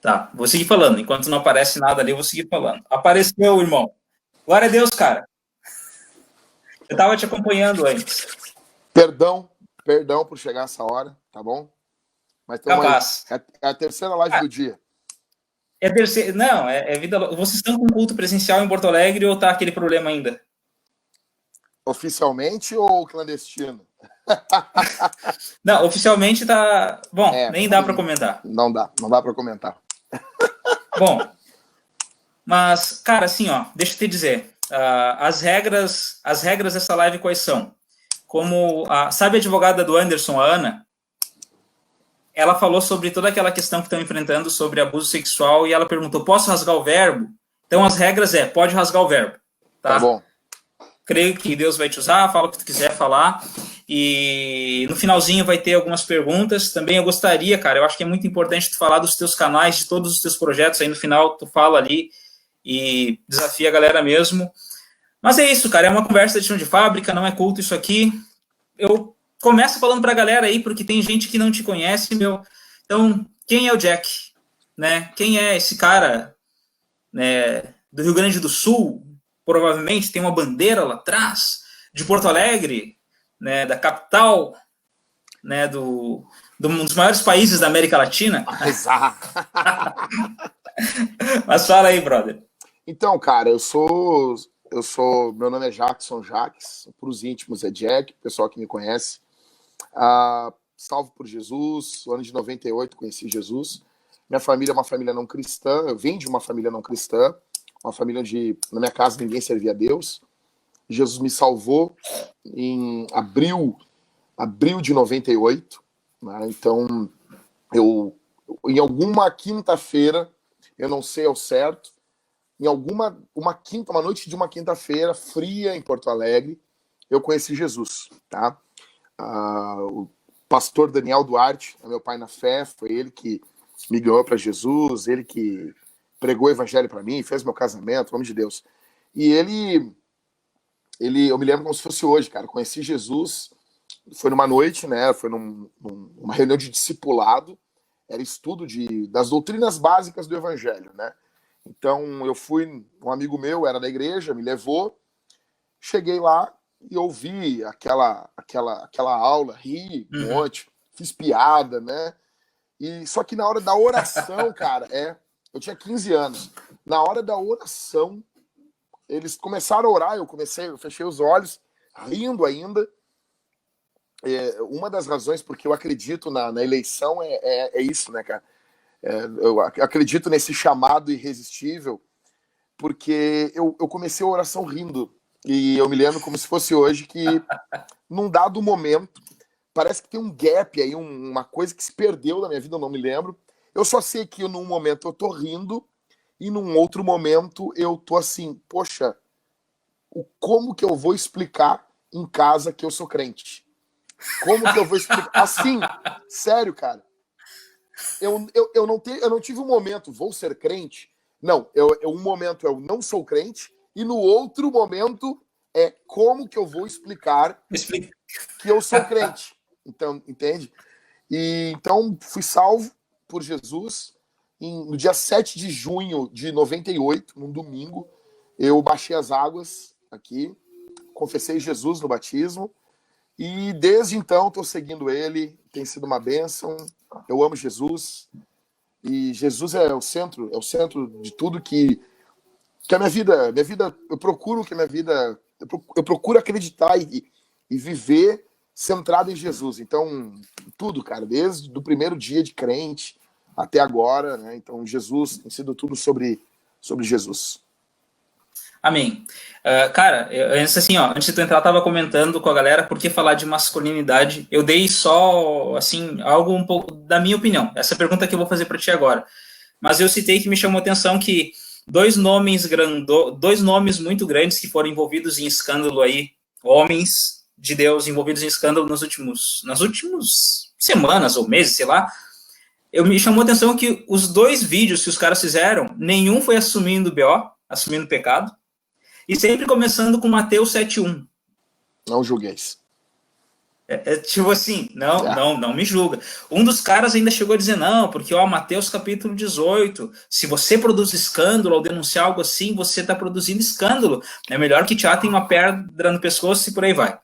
Tá, vou seguir falando. Enquanto não aparece nada ali, eu vou seguir falando. Apareceu, irmão. Glória a Deus, cara. Eu tava te acompanhando antes. Perdão por chegar essa hora, tá bom? Mas estamos aí. Capaz. É a terceira live do dia. É terceiro. Não, é vida. Vocês estão com culto presencial em Porto Alegre ou tá aquele problema ainda? Oficialmente ou clandestino? Não, oficialmente tá. Bom, nem dá para comentar. Não dá para comentar. Bom, mas, cara, assim, ó, deixa eu te dizer. As regras dessa live quais são? Como, sabe a advogada do Anderson, a Ana? Ela falou sobre toda aquela questão que estão enfrentando sobre abuso sexual e ela perguntou, posso rasgar o verbo? Então as regras pode rasgar o verbo. Tá bom. Creio que Deus vai te usar, fala o que tu quiser falar. E no finalzinho vai ter algumas perguntas. Também eu gostaria, cara, eu acho que é muito importante tu falar dos teus canais, de todos os teus projetos. Aí no final tu fala ali e desafia a galera mesmo. Mas é isso, cara, é uma conversa de chão de fábrica, não é culto isso aqui. Eu começo falando pra galera aí, porque tem gente que não te conhece, meu. Então, quem é o Jack? Né? Quem é esse cara, né, do Rio Grande do Sul? Provavelmente tem uma bandeira lá atrás, de Porto Alegre, né, da capital, né, um dos maiores países da América Latina. Exato. Mas fala aí, brother. Então, cara, meu nome é Jackson Jaques, para os íntimos é Jack, o pessoal que me conhece. Salvo por Jesus, no ano de 98 conheci Jesus. Minha família é uma família não cristã, eu vim de uma família não cristã, uma família onde na minha casa ninguém servia a Deus. Jesus me salvou em abril de 98, né? Então, em alguma quinta-feira, eu não sei ao certo, em uma noite de uma quinta-feira fria em Porto Alegre, eu conheci Jesus, tá? O pastor Daniel Duarte, meu pai na fé, foi ele que me ganhou para Jesus, ele que pregou o evangelho para mim, fez meu casamento, em nome de Deus. E eu me lembro como se fosse hoje, cara, conheci Jesus, foi numa noite, né, foi numa reunião de discipulado, era estudo das doutrinas básicas do evangelho, né? Então eu fui, um amigo meu era da igreja, me levou, cheguei lá e ouvi aquela aula, ri um monte, fiz piada, né? E só que na hora da oração, cara, eu tinha 15 anos. Na hora da oração, eles começaram a orar, eu fechei os olhos, rindo ainda. Uma das razões porque eu acredito na eleição é isso, né, cara? Eu acredito nesse chamado irresistível, porque eu comecei a oração rindo. E eu me lembro como se fosse hoje que, num dado momento, parece que tem um gap aí, uma coisa que se perdeu na minha vida, eu não me lembro. Eu só sei que num momento eu tô rindo e num outro momento eu tô assim, poxa, como que eu vou explicar em casa que eu sou crente? Como que eu vou explicar? Assim, sério, cara. Eu não tive um momento, vou ser crente. Não, um momento eu não sou crente e no outro momento como que eu vou explicar que eu sou crente. Então, entende? E então fui salvo por Jesus no dia 7 de junho de 98, num domingo. Eu baixei as águas aqui, confessei Jesus no batismo e desde então estou seguindo ele, tem sido uma bênção. Eu amo Jesus e Jesus é o centro de tudo que a minha vida, eu procuro que a minha vida, eu procuro acreditar e viver centrado em Jesus. Então, tudo, cara, desde o primeiro dia de crente até agora, né? Então, Jesus tem sido tudo sobre Jesus. Amém. Cara, antes de tu entrar, eu tava comentando com a galera por que falar de masculinidade. Eu dei só, assim, algo um pouco da minha opinião. Essa pergunta que eu vou fazer para ti agora. Mas eu citei que me chamou a atenção que dois nomes muito grandes que foram envolvidos em escândalo aí, homens de Deus envolvidos em escândalo nas últimas semanas ou meses, sei lá. Me chamou a atenção que os dois vídeos que os caras fizeram, nenhum foi assumindo BO, assumindo pecado. E sempre começando com Mateus 7:1. Não julgueis. Tipo assim, É. não me julga. Um dos caras ainda chegou a dizer, não, porque ó, Mateus capítulo 18, se você produz escândalo ao denunciar algo assim, você está produzindo escândalo. É melhor que te atem uma pedra no pescoço e por aí vai.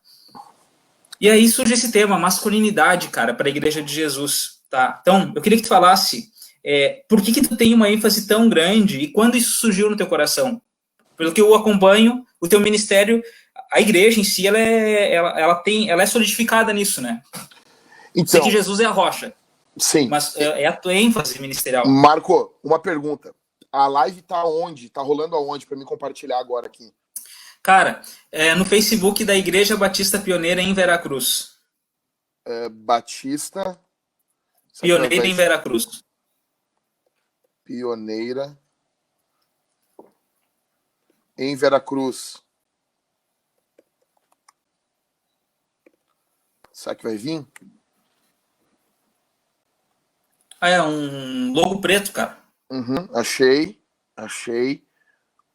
E aí surge esse tema, masculinidade, cara, para a Igreja de Jesus, tá? Então, eu queria que tu falasse por que tu tem uma ênfase tão grande e quando isso surgiu no teu coração? Pelo que eu acompanho, o teu ministério, a igreja em si, ela é solidificada nisso, né? Sei que Então, Jesus é a rocha, sim. mas é a tua ênfase ministerial. Marco, uma pergunta. A live tá onde? Tá rolando aonde para me compartilhar agora aqui? Cara, no Facebook da Igreja Batista Pioneira em Veracruz. Batista. Será que Pioneira em Veracruz. Pioneira em Veracruz. Será que vai vir? Ah, é um logo preto, cara. Uhum, achei.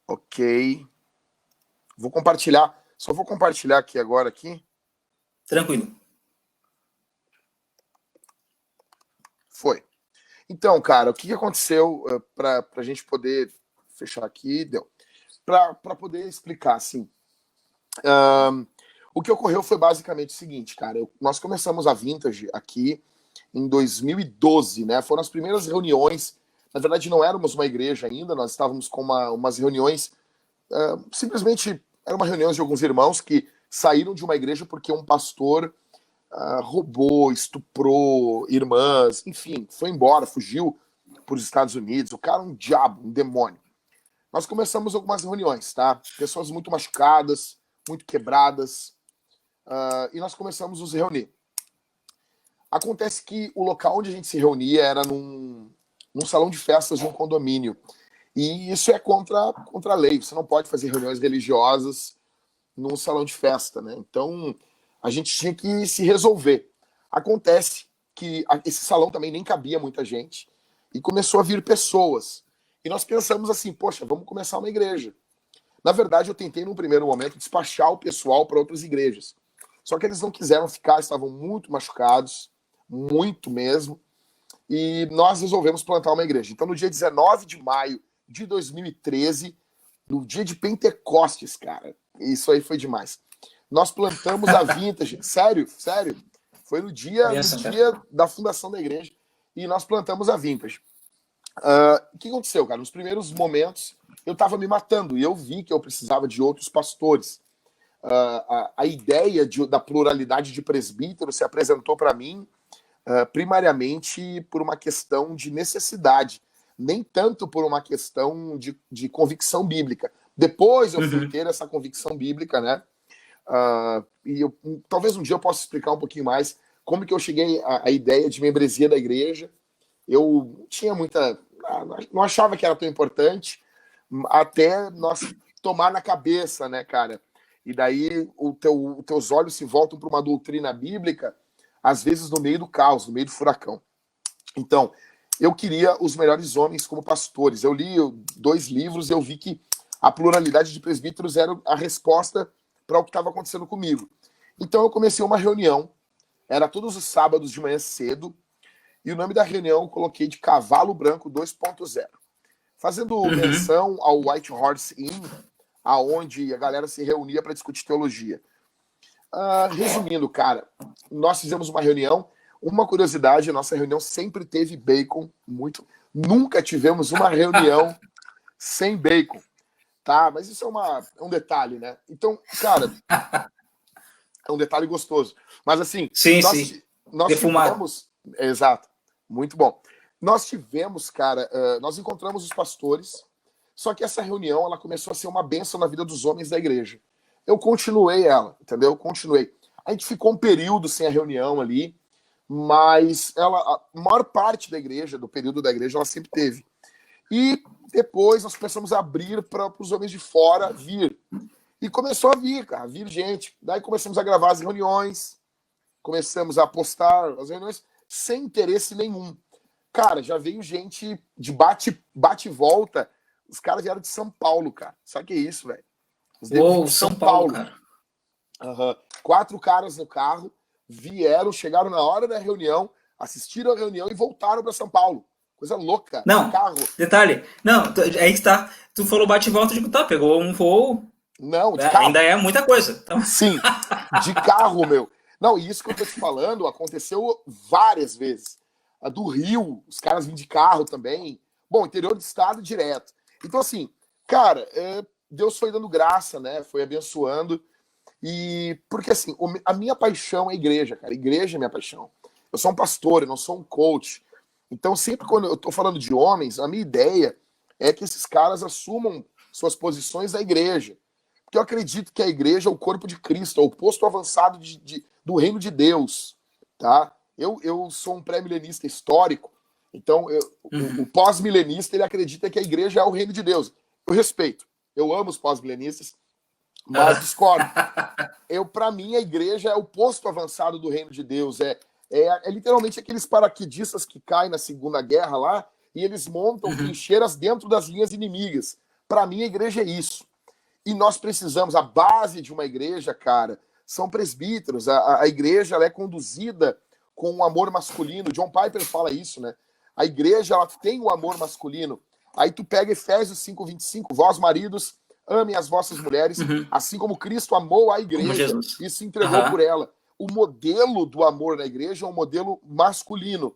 Ok. Vou compartilhar. Só vou compartilhar aqui agora aqui. Tranquilo. Foi. Então, cara, o que aconteceu para a gente poder fechar aqui? Deu. Para poder explicar, assim. O que ocorreu foi basicamente o seguinte, cara. Nós começamos a Vintage aqui em 2012, né? Foram as primeiras reuniões. Na verdade, não éramos uma igreja ainda, nós estávamos com umas reuniões. Simplesmente eram uma reunião de alguns irmãos que saíram de uma igreja porque um pastor roubou, estuprou irmãs, enfim, foi embora, fugiu para os Estados Unidos. O cara é um diabo, um demônio. Nós começamos algumas reuniões, tá? Pessoas muito machucadas, muito quebradas, e nós começamos a nos reunir. Acontece que o local onde a gente se reunia era num salão de festas de um condomínio. E isso é contra a lei. Você não pode fazer reuniões religiosas num salão de festa, né? Então, a gente tinha que se resolver. Acontece que esse salão também nem cabia muita gente. E começou a vir pessoas. E nós pensamos assim, poxa, vamos começar uma igreja. Na verdade, eu tentei, num primeiro momento, despachar o pessoal para outras igrejas. Só que eles não quiseram ficar, estavam muito machucados, muito mesmo. E nós resolvemos plantar uma igreja. Então, no dia 19 de maio de 2013, no dia de Pentecostes, cara, isso aí foi demais. Nós plantamos a Vintage. Sério. Foi no dia da fundação da igreja. E nós plantamos a Vintage. O que aconteceu, cara? Nos primeiros momentos, eu estava me matando e eu vi que eu precisava de outros pastores. A ideia da pluralidade de presbíteros se apresentou para mim primariamente por uma questão de necessidade, nem tanto por uma questão de convicção bíblica. Depois eu fui ter essa convicção bíblica, né? E talvez um dia eu possa explicar um pouquinho mais como que eu cheguei à ideia de membresia da igreja. Eu tinha não achava que era tão importante, até nós tomar na cabeça, né, cara? E daí os teus olhos se voltam para uma doutrina bíblica, às vezes no meio do caos, no meio do furacão. Então, eu queria os melhores homens como pastores. Eu li 2 livros e eu vi que a pluralidade de presbíteros era a resposta para o que estava acontecendo comigo. Então, eu comecei uma reunião, era todos os sábados de manhã cedo, e o nome da reunião eu coloquei de Cavalo Branco 2.0. Fazendo menção ao White Horse Inn, aonde a galera se reunia para discutir teologia. Resumindo, cara, nós fizemos uma reunião. Uma curiosidade, a nossa reunião sempre teve bacon, nunca tivemos uma reunião sem bacon, tá? Mas isso é um detalhe, né? Então, cara, é um detalhe gostoso. Mas assim, nós tivemos... Exato, muito bom. Nós tivemos, cara, nós encontramos os pastores, só que essa reunião, ela começou a ser uma bênção na vida dos homens da igreja. Eu continuei ela, entendeu? A gente ficou um período sem a reunião ali, mas a maior parte da igreja, do período da igreja, ela sempre teve. E depois nós começamos a abrir para os homens de fora vir. E começou a vir, cara, vir gente. Daí começamos a gravar as reuniões, começamos a postar as reuniões sem interesse nenhum. Cara, já veio gente de bate e volta. Os caras vieram de São Paulo, cara. Sabe o que é isso, velho? Uou, São Paulo, cara. 4 caras no carro, vieram, chegaram na hora da reunião, assistiram a reunião e voltaram para São Paulo. Coisa louca. Não, Carro. detalhe. Não, aí que tá. Tu falou bate e volta, eu digo, tá, pegou um voo. Não, de Né? carro. Ainda é muita coisa. Então... Sim, de carro, meu. Não, e isso que eu tô te falando aconteceu várias vezes. A do Rio, os caras vêm de carro também. Bom, interior do estado direto. Então, assim, cara, Deus foi dando graça, né? Foi abençoando. E porque, assim, a minha paixão é a igreja, cara. A igreja é minha paixão. Eu sou um pastor, eu não sou um coach. Então, sempre quando eu tô falando de homens, a minha ideia é que esses caras assumam suas posições na igreja. Porque eu acredito que a igreja é o corpo de Cristo, é o posto avançado do reino de Deus, tá? Eu sou um pré-milenista histórico, então o pós-milenista ele acredita que a igreja é o reino de Deus. Eu respeito, eu amo os pós-milenistas, mas discordo. Para mim, a igreja é o posto avançado do reino de Deus, é literalmente aqueles paraquedistas que caem na Segunda Guerra lá e eles montam trincheiras dentro das linhas inimigas. Para mim, a igreja é isso. E nós precisamos, a base de uma igreja, cara, são presbíteros. A igreja ela é conduzida com um amor masculino. John Piper fala isso, né? A igreja ela tem o amor masculino. Aí tu pega Efésios 5:25, vós maridos, amem as vossas mulheres, assim como Cristo amou a igreja e se entregou por ela. O modelo do amor na igreja é um modelo masculino,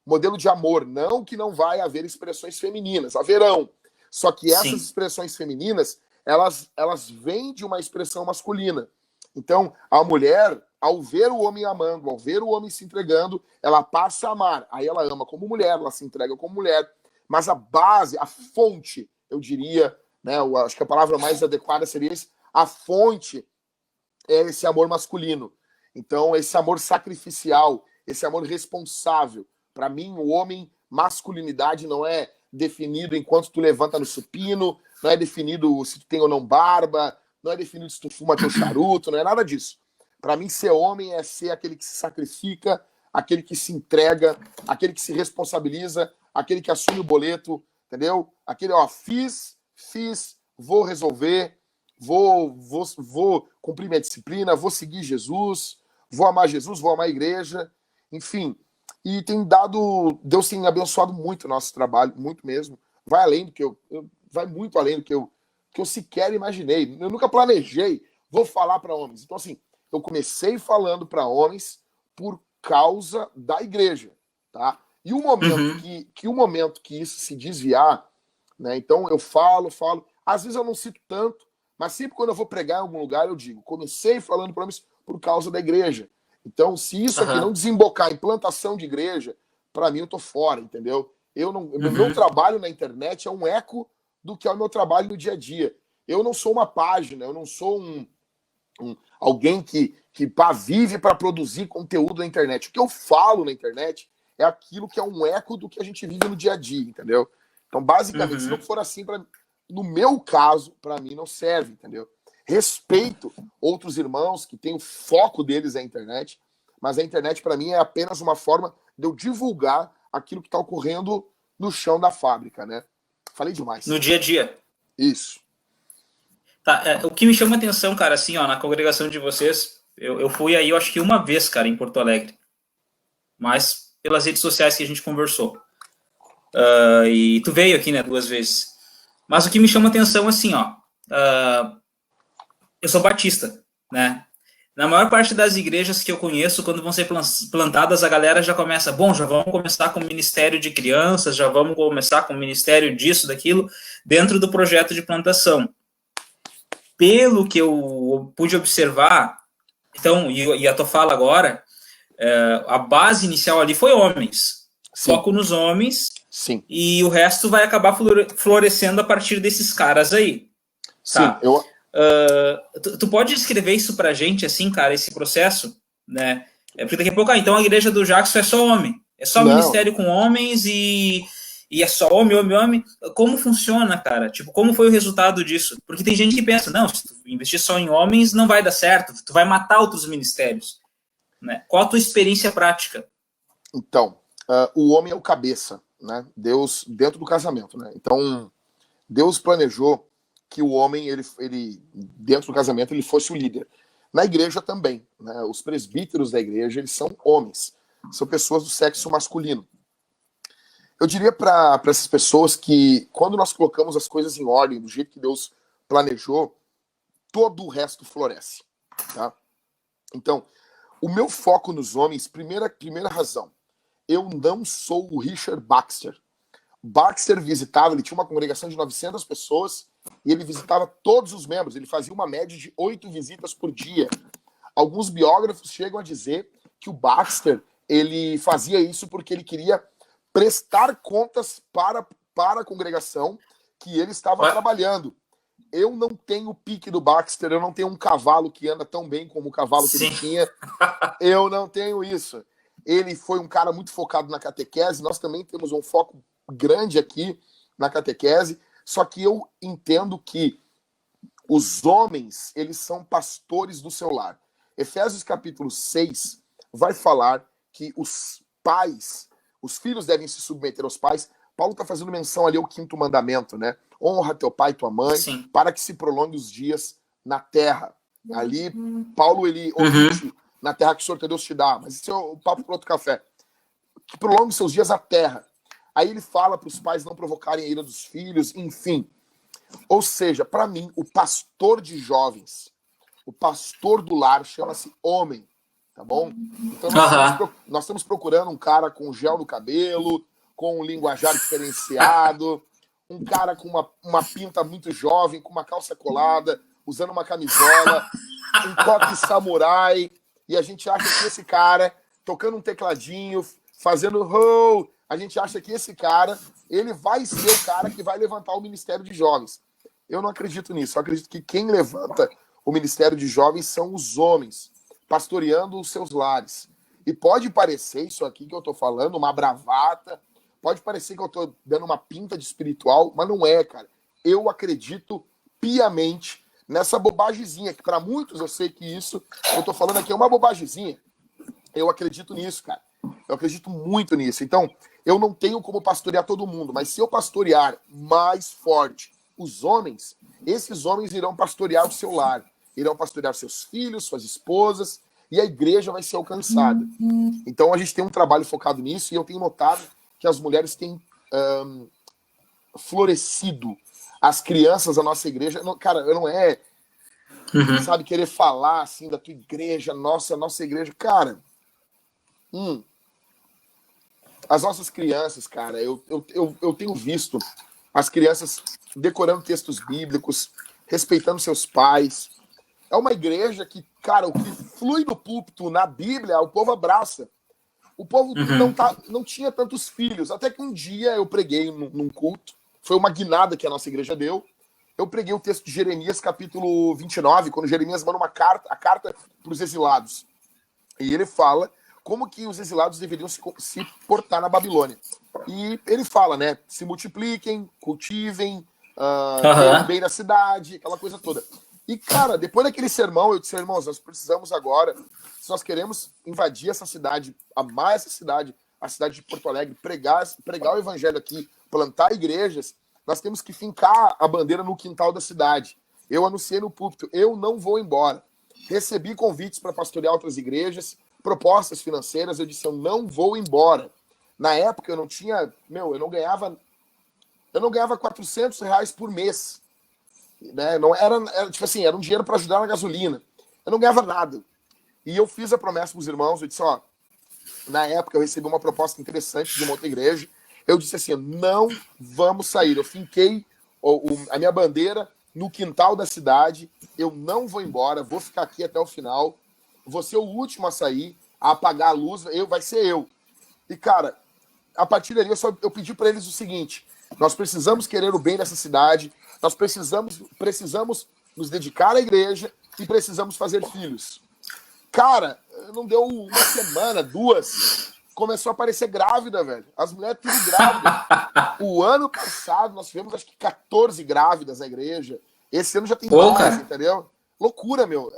modelo de amor. Não que não vai haver expressões femininas, haverão. Só que essas expressões femininas elas vêm de uma expressão masculina. Então, a mulher, ao ver o homem amando, ao ver o homem se entregando, ela passa a amar. Aí ela ama como mulher, ela se entrega como mulher. Mas a base, a fonte, eu diria, né, eu acho que a palavra mais adequada seria isso, a fonte é esse amor masculino. Então, esse amor sacrificial, esse amor responsável. Para mim, o homem, masculinidade não é definido enquanto tu levanta no supino, não é definido se tu tem ou não barba, não é definido se tu fuma teu charuto, não é nada disso. Para mim, ser homem é ser aquele que se sacrifica, aquele que se entrega, aquele que se responsabiliza, aquele que assume o boleto, entendeu? Aquele, ó, fiz, vou resolver, vou cumprir minha disciplina, vou seguir Jesus, vou amar a igreja, enfim. E Deus tem abençoado muito o nosso trabalho, muito mesmo. Vai além do que vai muito além do que eu sequer imaginei. Eu nunca planejei, vou falar para homens. Então, assim, eu comecei falando para homens por causa da igreja, tá? E o momento o momento que isso se desviar, né? Então eu falo, às vezes eu não cito tanto, mas sempre quando eu vou pregar em algum lugar eu digo, comecei falando para homens por causa da igreja. Então, se isso aqui não desembocar em plantação de igreja, para mim eu tô fora, entendeu? Meu trabalho na internet é um eco do que é o meu trabalho no dia a dia. Eu não sou uma página, eu não sou alguém que vive para produzir conteúdo na internet. O que eu falo na internet é aquilo que é um eco do que a gente vive no dia a dia, entendeu? Então, basicamente, se não for assim, no meu caso, para mim não serve, entendeu? Respeito outros irmãos que têm o foco deles na internet, mas a internet, para mim, é apenas uma forma de eu divulgar aquilo que está ocorrendo no chão da fábrica, né? Falei demais. No dia a dia. Isso. Tá, o que me chama a atenção, cara, assim, ó, na congregação de vocês, eu fui aí, eu acho que uma vez, cara, em Porto Alegre, mas pelas redes sociais que a gente conversou. E tu veio aqui, né, 2 vezes. Mas o que me chama a atenção, assim, ó, eu sou batista, né? Na maior parte das igrejas que eu conheço, quando vão ser plantadas, a galera já começa, já vamos começar com o ministério de crianças, já vamos começar com o ministério disso, daquilo, dentro do projeto de plantação. Pelo que eu pude observar, então, e a tua fala agora, a base inicial ali foi homens. Sim. Foco nos homens. Sim. E o resto vai acabar florescendo a partir desses caras aí. Tá? Sim, tu pode descrever isso pra gente, assim, cara, esse processo, né? Porque daqui a pouco, então a igreja do Jackson é só homem. É só ministério com homens e é só homem. Como funciona, cara? Tipo, como foi o resultado disso? Porque tem gente que pensa, não, se tu investir só em homens, não vai dar certo. Tu vai matar outros ministérios. Né? Qual a tua experiência prática? Então, o homem é o cabeça, né? Deus, dentro do casamento, né? Então, Deus planejou que o homem, ele dentro do casamento, ele fosse o líder. Na igreja também, né? Os presbíteros da igreja, eles são homens, são pessoas do sexo masculino. Eu diria para essas pessoas que, quando nós colocamos as coisas em ordem, do jeito que Deus planejou, todo o resto floresce, tá? Então, o meu foco nos homens, primeira razão, eu não sou o Richard Baxter. Baxter visitava, ele tinha uma congregação de 900 pessoas e ele visitava todos os membros, ele fazia uma média de 8 visitas por dia. Alguns biógrafos chegam a dizer que o Baxter, ele fazia isso porque ele queria prestar contas para a congregação que ele estava trabalhando. Eu não tenho o pique do Baxter, eu não tenho um cavalo que anda tão bem como o cavalo que ele tinha. Eu não tenho isso. Ele foi um cara muito focado na catequese, nós também temos um foco grande aqui na catequese, só que eu entendo que os homens, eles são pastores do seu lar. Efésios capítulo 6 vai falar que os pais, os filhos devem se submeter aos pais. Paulo está fazendo menção ali ao 5º mandamento, né? Honra teu pai e tua mãe, sim, para que se prolongue os dias na terra. Ali, Paulo, ele omite na terra que o Senhor teu Deus te dá, mas isso é o papo para outro café. Que prolongue seus dias na terra. Aí ele fala para os pais não provocarem a ira dos filhos, enfim. Ou seja, para mim, o pastor de jovens, o pastor do lar, chama-se homem, tá bom? Então nós estamos procurando um cara com gel no cabelo, com um linguajar diferenciado, um cara com uma pinta muito jovem, com uma calça colada, usando uma camisola, um coque samurai, e a gente acha que esse cara, tocando um tecladinho, fazendo a gente acha que esse cara, ele vai ser o cara que vai levantar o Ministério de Jovens. Eu não acredito nisso, eu acredito que quem levanta o Ministério de Jovens são os homens, pastoreando os seus lares. E pode parecer isso aqui que eu tô falando, uma bravata, pode parecer que eu tô dando uma pinta de espiritual, mas não é, cara. Eu acredito piamente nessa bobagemzinha, que para muitos eu sei que isso que eu tô falando aqui é uma bobagemzinha. Eu acredito nisso, cara. Eu acredito muito nisso. Então, eu não tenho como pastorear todo mundo, mas se eu pastorear mais forte os homens, esses homens irão pastorear o seu lar, irão pastorear seus filhos, suas esposas, e a igreja vai ser alcançada. Então, a gente tem um trabalho focado nisso, e eu tenho notado que as mulheres têm florescido. As crianças da nossa igreja, cara, eu não sabe, querer falar assim da tua igreja, nossa igreja, cara. As nossas crianças, cara, eu tenho visto as crianças decorando textos bíblicos, respeitando seus pais. É uma igreja que, cara, o que flui do púlpito na Bíblia, o povo abraça. O povo não tinha tantos filhos. Até que um dia eu preguei num culto, foi uma guinada que a nossa igreja deu. Eu preguei o texto de Jeremias, capítulo 29, quando Jeremias manda a carta para os exilados. E ele fala como que os exilados deveriam se portar na Babilônia. E ele fala, né? Se multipliquem, cultivem, tenham bem na cidade, aquela coisa toda. E, cara, depois daquele sermão, eu disse, irmãos, nós precisamos agora, se nós queremos invadir essa cidade, amar essa cidade, a cidade de Porto Alegre, pregar o evangelho aqui, plantar igrejas, nós temos que fincar a bandeira no quintal da cidade. Eu anunciei no púlpito, eu não vou embora. Recebi convites para pastorear outras igrejas, propostas financeiras, eu disse, eu não vou embora. Na época, eu não tinha, eu não ganhava R$400 por mês. Né? Não era tipo assim, era um dinheiro para ajudar na gasolina. Eu não ganhava nada. E eu fiz a promessa para os irmãos, eu disse, na época eu recebi uma proposta interessante de uma outra igreja, eu disse assim, não vamos sair. Eu finquei a minha bandeira no quintal da cidade, eu não vou embora, vou ficar aqui até o final, vou ser o último a sair, a apagar a luz, vai ser eu. E, cara, a partir dali eu pedi para eles o seguinte, nós precisamos querer o bem dessa cidade, nós precisamos nos dedicar à igreja e precisamos fazer filhos. Cara, não deu uma semana, 2, começou a aparecer grávida, velho. As mulheres tudo grávidas. O ano passado nós tivemos acho que 14 grávidas na igreja. Esse ano já tem mais, entendeu? Loucura, meu.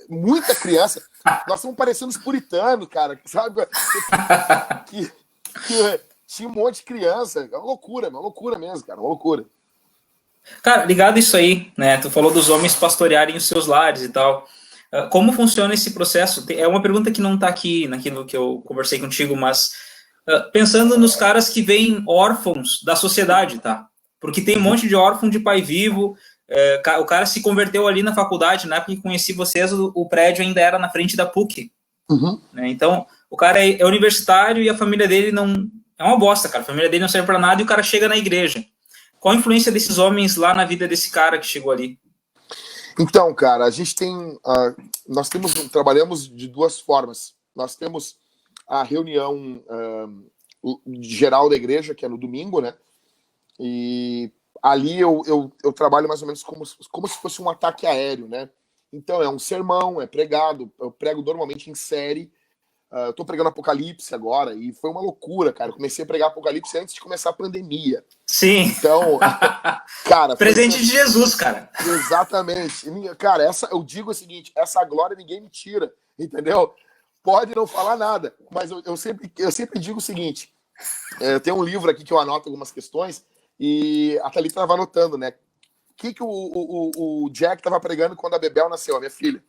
Muita criança. Nós estamos parecendo os puritanos, cara. Sabe? Que tinha um monte de criança. É uma loucura, meu. Uma loucura mesmo, cara. Uma loucura. Cara, ligado isso aí, né? Tu falou dos homens pastorearem os seus lares e tal. Como funciona esse processo? É uma pergunta que não está aqui naquilo que eu conversei contigo, mas pensando nos caras que vêm órfãos da sociedade, tá? Porque tem um monte de órfão de pai vivo, o cara se converteu ali na faculdade, na época que conheci vocês, o prédio ainda era na frente da PUC. Uhum. Né? Então, o cara é universitário e a família dele não... É uma bosta, cara. A família dele não serve para nada e o cara chega na igreja. Qual a influência desses homens lá na vida desse cara que chegou ali? Então, cara, a gente tem... nós trabalhamos de duas formas. Nós temos a reunião geral da igreja, que é no domingo, né? E ali eu trabalho mais ou menos como se fosse um ataque aéreo, né? Então é um sermão, é pregado, eu prego normalmente em série. Eu tô pregando Apocalipse agora e foi uma loucura, cara. Eu comecei a pregar Apocalipse antes de começar a pandemia. Sim. Então, cara... Presente de Jesus, cara. Exatamente. Cara, eu digo o seguinte, essa glória ninguém me tira, entendeu? Pode não falar nada, mas eu sempre digo o seguinte, tem um livro aqui que eu anoto algumas questões e a Thalita estava anotando, né? O que o Jack estava pregando quando a Bebel nasceu, a minha filha?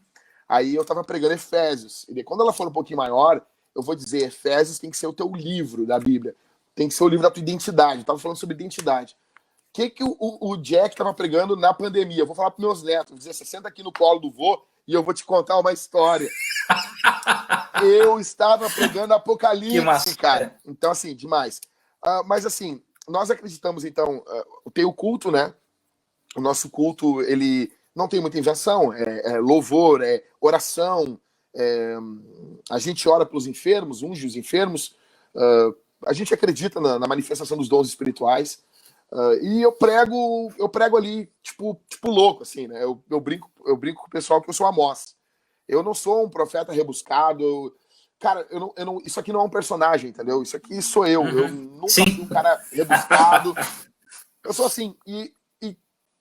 Aí eu estava pregando Efésios. E quando ela for um pouquinho maior, eu vou dizer, Efésios tem que ser o teu livro da Bíblia. Tem que ser o livro da tua identidade. Eu estava falando sobre identidade. O que o Jack estava pregando na pandemia? Eu vou falar para meus netos, vou dizer, você senta aqui no colo do vô e eu vou te contar uma história. Eu estava pregando Apocalipse, cara. Então, assim, demais. Mas, assim, nós acreditamos, então, tem o culto, né? O nosso culto, ele não tem muita invenção, é louvor, é oração, a gente ora pelos enfermos, unge os enfermos, a gente acredita na manifestação dos dons espirituais, e eu prego ali, tipo louco, assim, né? Eu brinco com o pessoal que eu sou Amós. Eu não sou um profeta rebuscado, cara, eu não, isso aqui não é um personagem, entendeu? Isso aqui sou eu, eu nunca fui um cara rebuscado, eu sou assim, e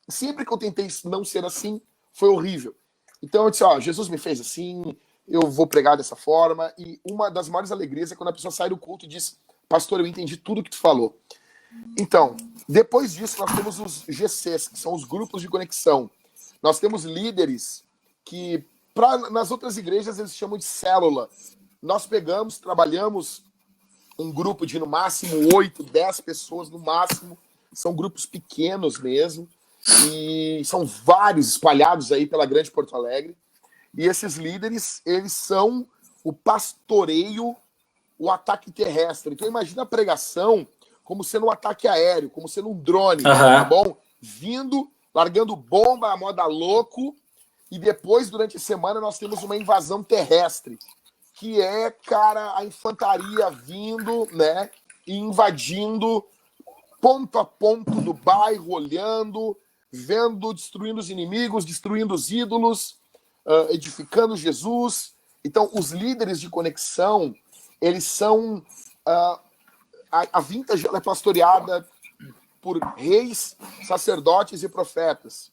sempre que eu tentei não ser assim, foi horrível. Então eu disse, Jesus me fez assim, eu vou pregar dessa forma, e uma das maiores alegrias é quando a pessoa sai do culto e diz, pastor, eu entendi tudo que tu falou. Então, depois disso, nós temos os GCs, que são os grupos de conexão. Nós temos líderes que, nas outras igrejas, eles chamam de célula. Nós trabalhamos um grupo de, no máximo, 8, 10 pessoas, no máximo. São grupos pequenos mesmo. E são vários espalhados aí pela grande Porto Alegre. E esses líderes, eles são o pastoreio, o ataque terrestre. Então, imagina a pregação como sendo um ataque aéreo, como sendo um drone, tá bom? Vindo, largando bomba à moda louco, e depois, durante a semana, nós temos uma invasão terrestre, que é, cara, a infantaria vindo, né, e invadindo ponto a ponto do bairro, olhando, vendo, destruindo os inimigos, destruindo os ídolos, edificando Jesus. Então, os líderes de conexão, eles são... A Vintage ela é pastoreada por reis, sacerdotes e profetas.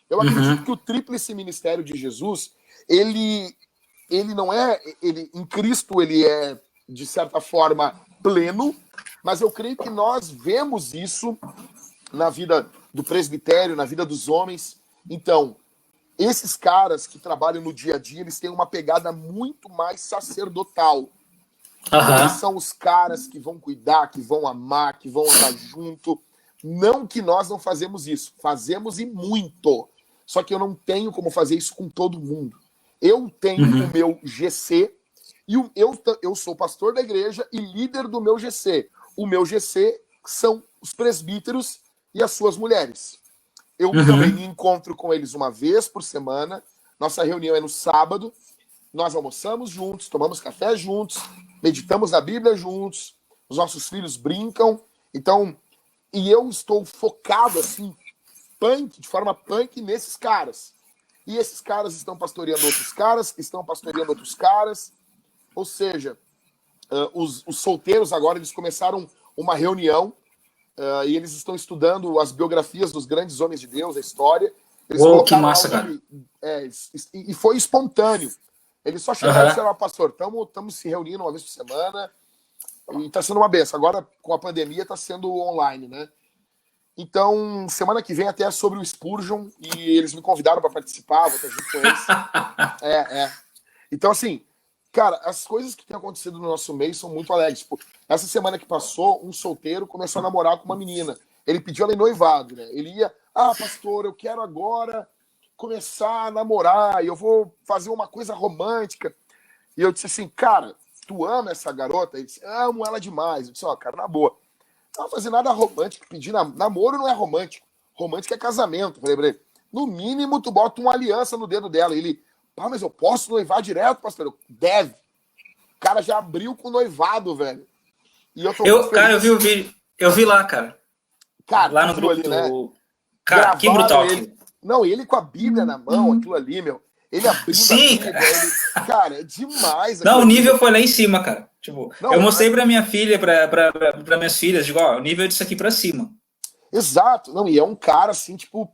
Eu acredito que o tríplice ministério de Jesus, ele não é... em Cristo ele é, de certa forma, pleno, mas eu creio que nós vemos isso na vida do presbitério, na vida dos homens. Então, esses caras que trabalham no dia a dia, eles têm uma pegada muito mais sacerdotal. Eles são os caras que vão cuidar, que vão amar, que vão andar junto. Não que nós não fazemos isso. Fazemos e muito. Só que eu não tenho como fazer isso com todo mundo. Eu tenho o meu GC e eu sou pastor da igreja e líder do meu GC. O meu GC são os presbíteros e as suas mulheres. Eu também me encontro com eles uma vez por semana. Nossa reunião é no sábado. Nós almoçamos juntos, tomamos café juntos, meditamos na Bíblia juntos, os nossos filhos brincam. Então, e eu estou focado assim, de forma punk nesses caras. E esses caras estão pastoreando outros caras, estão pastoreando outros caras. Ou seja, os solteiros agora, eles começaram uma reunião e eles estão estudando as biografias dos grandes homens de Deus, a história. Eles que massa, cara. E foi espontâneo. Eles só chegaram e disseram, pastor, estamos se reunindo uma vez por semana e está sendo uma benção. Agora, com a pandemia, está sendo online, né? Então, semana que vem até é sobre o Spurgeon e eles me convidaram para participar, vou estar junto com eles. Então, assim, cara, as coisas que têm acontecido no nosso meio são muito alegres. Tipo, essa semana que passou, um solteiro começou a namorar com uma menina. Ele pediu ela em noivado, né? Ele ia, pastor, eu quero agora começar a namorar e eu vou fazer uma coisa romântica. E eu disse assim, cara, tu ama essa garota? Ele disse, amo ela demais. Eu disse, cara, na boa. Não vai fazer nada romântico, pedir namoro não é romântico. Romântico é casamento. Falei pra ele, no mínimo tu bota uma aliança no dedo dela. Ele, mas eu posso noivar direto, pastor? Deve. O cara já abriu com noivado, velho. E eu tô muito feliz. Cara, eu vi o vídeo. Eu vi lá, cara. Cara, lá no grupo ali, né? Cara, gravaram que brutal. Ele. Não, ele com a Bíblia na mão, aquilo ali, meu. Ele abrindo Sim, a Bíblia. Cara, é demais. Não, o nível foi lá em cima, cara. Tipo, não, eu mostrei pra minha filha, pra minhas filhas, digo, ó, o nível disso aqui pra cima. Exato. Não, e é um cara, assim, tipo,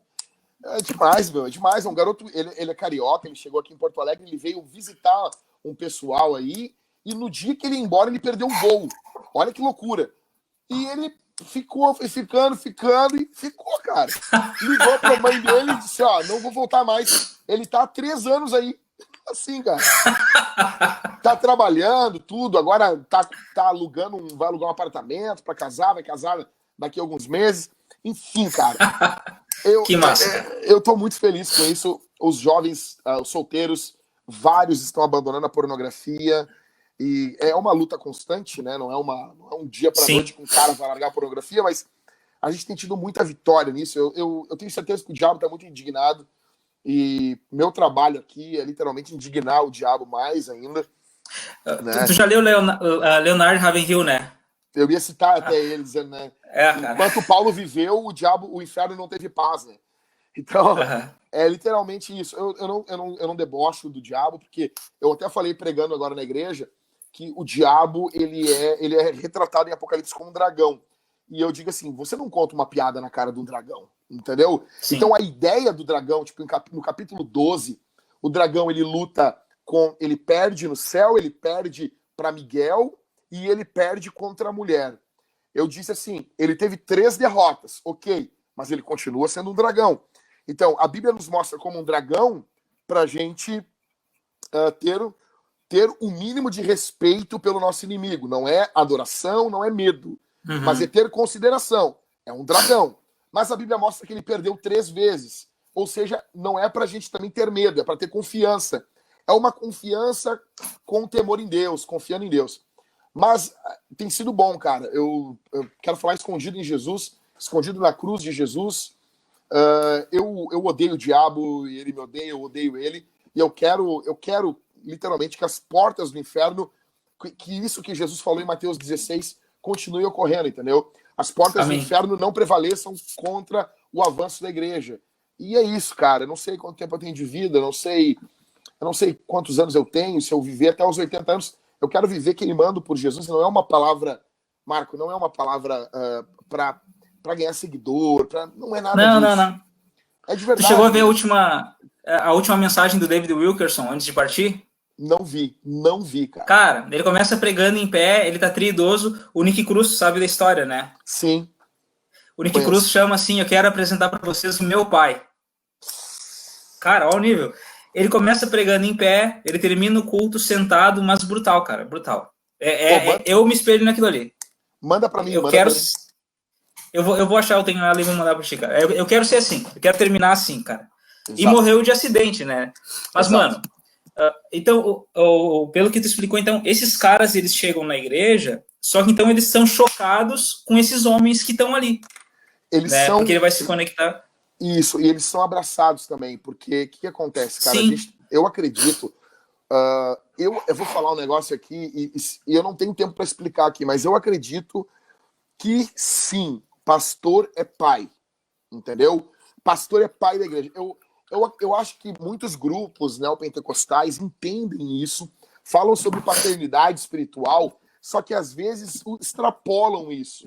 é demais, meu, é demais. É um garoto, ele é carioca, ele chegou aqui em Porto Alegre, ele veio visitar um pessoal aí, e no dia que ele ia embora, ele perdeu um voo. Olha que loucura. E ele ficou, foi ficando, e ficou, cara. Ligou pra mãe dele e disse, não vou voltar mais. Ele tá há 3 anos aí. Assim, cara. Tá trabalhando, tudo, agora tá alugando, vai alugar um apartamento pra casar, vai casar daqui a alguns meses. Enfim, cara. Que massa. Eu tô muito feliz com isso. Os jovens, os solteiros, vários estão abandonando a pornografia. E é uma luta constante, né? Não é um dia pra noite que um cara vai largar a pornografia, mas a gente tem tido muita vitória nisso. Eu tenho certeza que o diabo tá muito indignado. E meu trabalho aqui é literalmente indignar o diabo mais ainda. Né? Tu já leu Leonard Ravenhill, né? Eu ia citar até ele, dizendo, né? Enquanto Paulo viveu, o inferno não teve paz, né? Então, é literalmente isso. Eu não debocho do diabo, porque eu até falei pregando agora na igreja que o diabo ele é retratado em Apocalipse como um dragão. E eu digo assim, você não conta uma piada na cara de um dragão, entendeu? Sim. Então a ideia do dragão, tipo, no capítulo 12, o dragão ele luta ele perde no céu, ele perde para Miguel e ele perde contra a mulher. Eu disse assim, ele teve 3 derrotas, ok, mas ele continua sendo um dragão. Então, a Bíblia nos mostra como um dragão pra gente ter o mínimo de respeito pelo nosso inimigo. Não é adoração, não é medo, mas é ter consideração. É um dragão. Mas a Bíblia mostra que ele perdeu 3 vezes. Ou seja, não é pra gente também ter medo, é pra ter confiança. É uma confiança com temor em Deus, confiando em Deus. Mas tem sido bom, cara. Eu quero falar escondido em Jesus, escondido na cruz de Jesus. Eu odeio o diabo e ele me odeia, eu odeio ele. E eu quero literalmente que as portas do inferno, que isso que Jesus falou em Mateus 16, continue ocorrendo, entendeu? As portas do inferno não prevaleçam contra o avanço da igreja. E é isso, cara. Eu não sei quanto tempo eu tenho de vida, eu não sei quantos anos eu tenho, se eu viver até os 80 anos. Eu quero viver queimando por Jesus. Não é uma palavra, Marco, não é uma palavra para ganhar seguidor, não é nada disso. Não. É de verdade. Tu chegou a ver a última mensagem do David Wilkerson antes de partir? Não vi, cara. Cara, ele começa pregando em pé, ele tá tri-idoso. O Nick Cruz sabe da história, né? Sim. O Nick Cruz chama assim, eu quero apresentar para vocês o meu pai. Cara, olha o nível. Ele começa pregando em pé, ele termina o culto sentado, mas brutal, cara, brutal. Eu me espelho naquilo ali. Manda pra mim, Eu vou achar, eu tenho ali e vou mandar pra ti, cara. Eu quero ser assim, eu quero terminar assim, cara. Exato. E morreu de acidente, né? Mas, exato, mano, então, pelo que tu explicou, então, esses caras, eles chegam na igreja, só que então eles são chocados com esses homens que estão ali. Eles né? Porque ele vai se conectar. Isso, e eles são abraçados também, porque o que acontece, cara? Eu acredito, eu vou falar um negócio aqui, e eu não tenho tempo para explicar aqui, mas eu acredito que sim, pastor é pai, entendeu? Pastor é pai da igreja. Eu acho que muitos grupos neopentecostais entendem isso, falam sobre paternidade espiritual, só que às vezes extrapolam isso.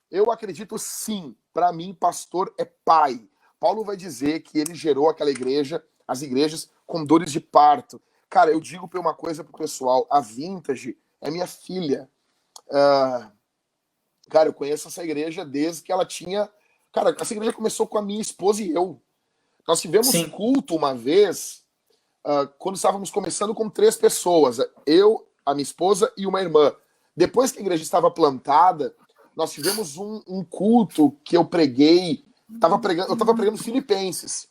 Eu acredito sim, para mim, pastor é pai. Paulo vai dizer que ele gerou aquela igreja, as igrejas, com dores de parto. Cara, eu digo uma coisa pro pessoal, a Vintage é minha filha. Cara, eu conheço essa igreja desde que ela tinha Cara, essa igreja começou com a minha esposa e eu. Nós tivemos Sim. culto uma vez, quando estávamos começando com 3 pessoas. Eu, a minha esposa e uma irmã. Depois que a igreja estava plantada, nós tivemos um culto que eu preguei. Eu estava pregando Filipenses.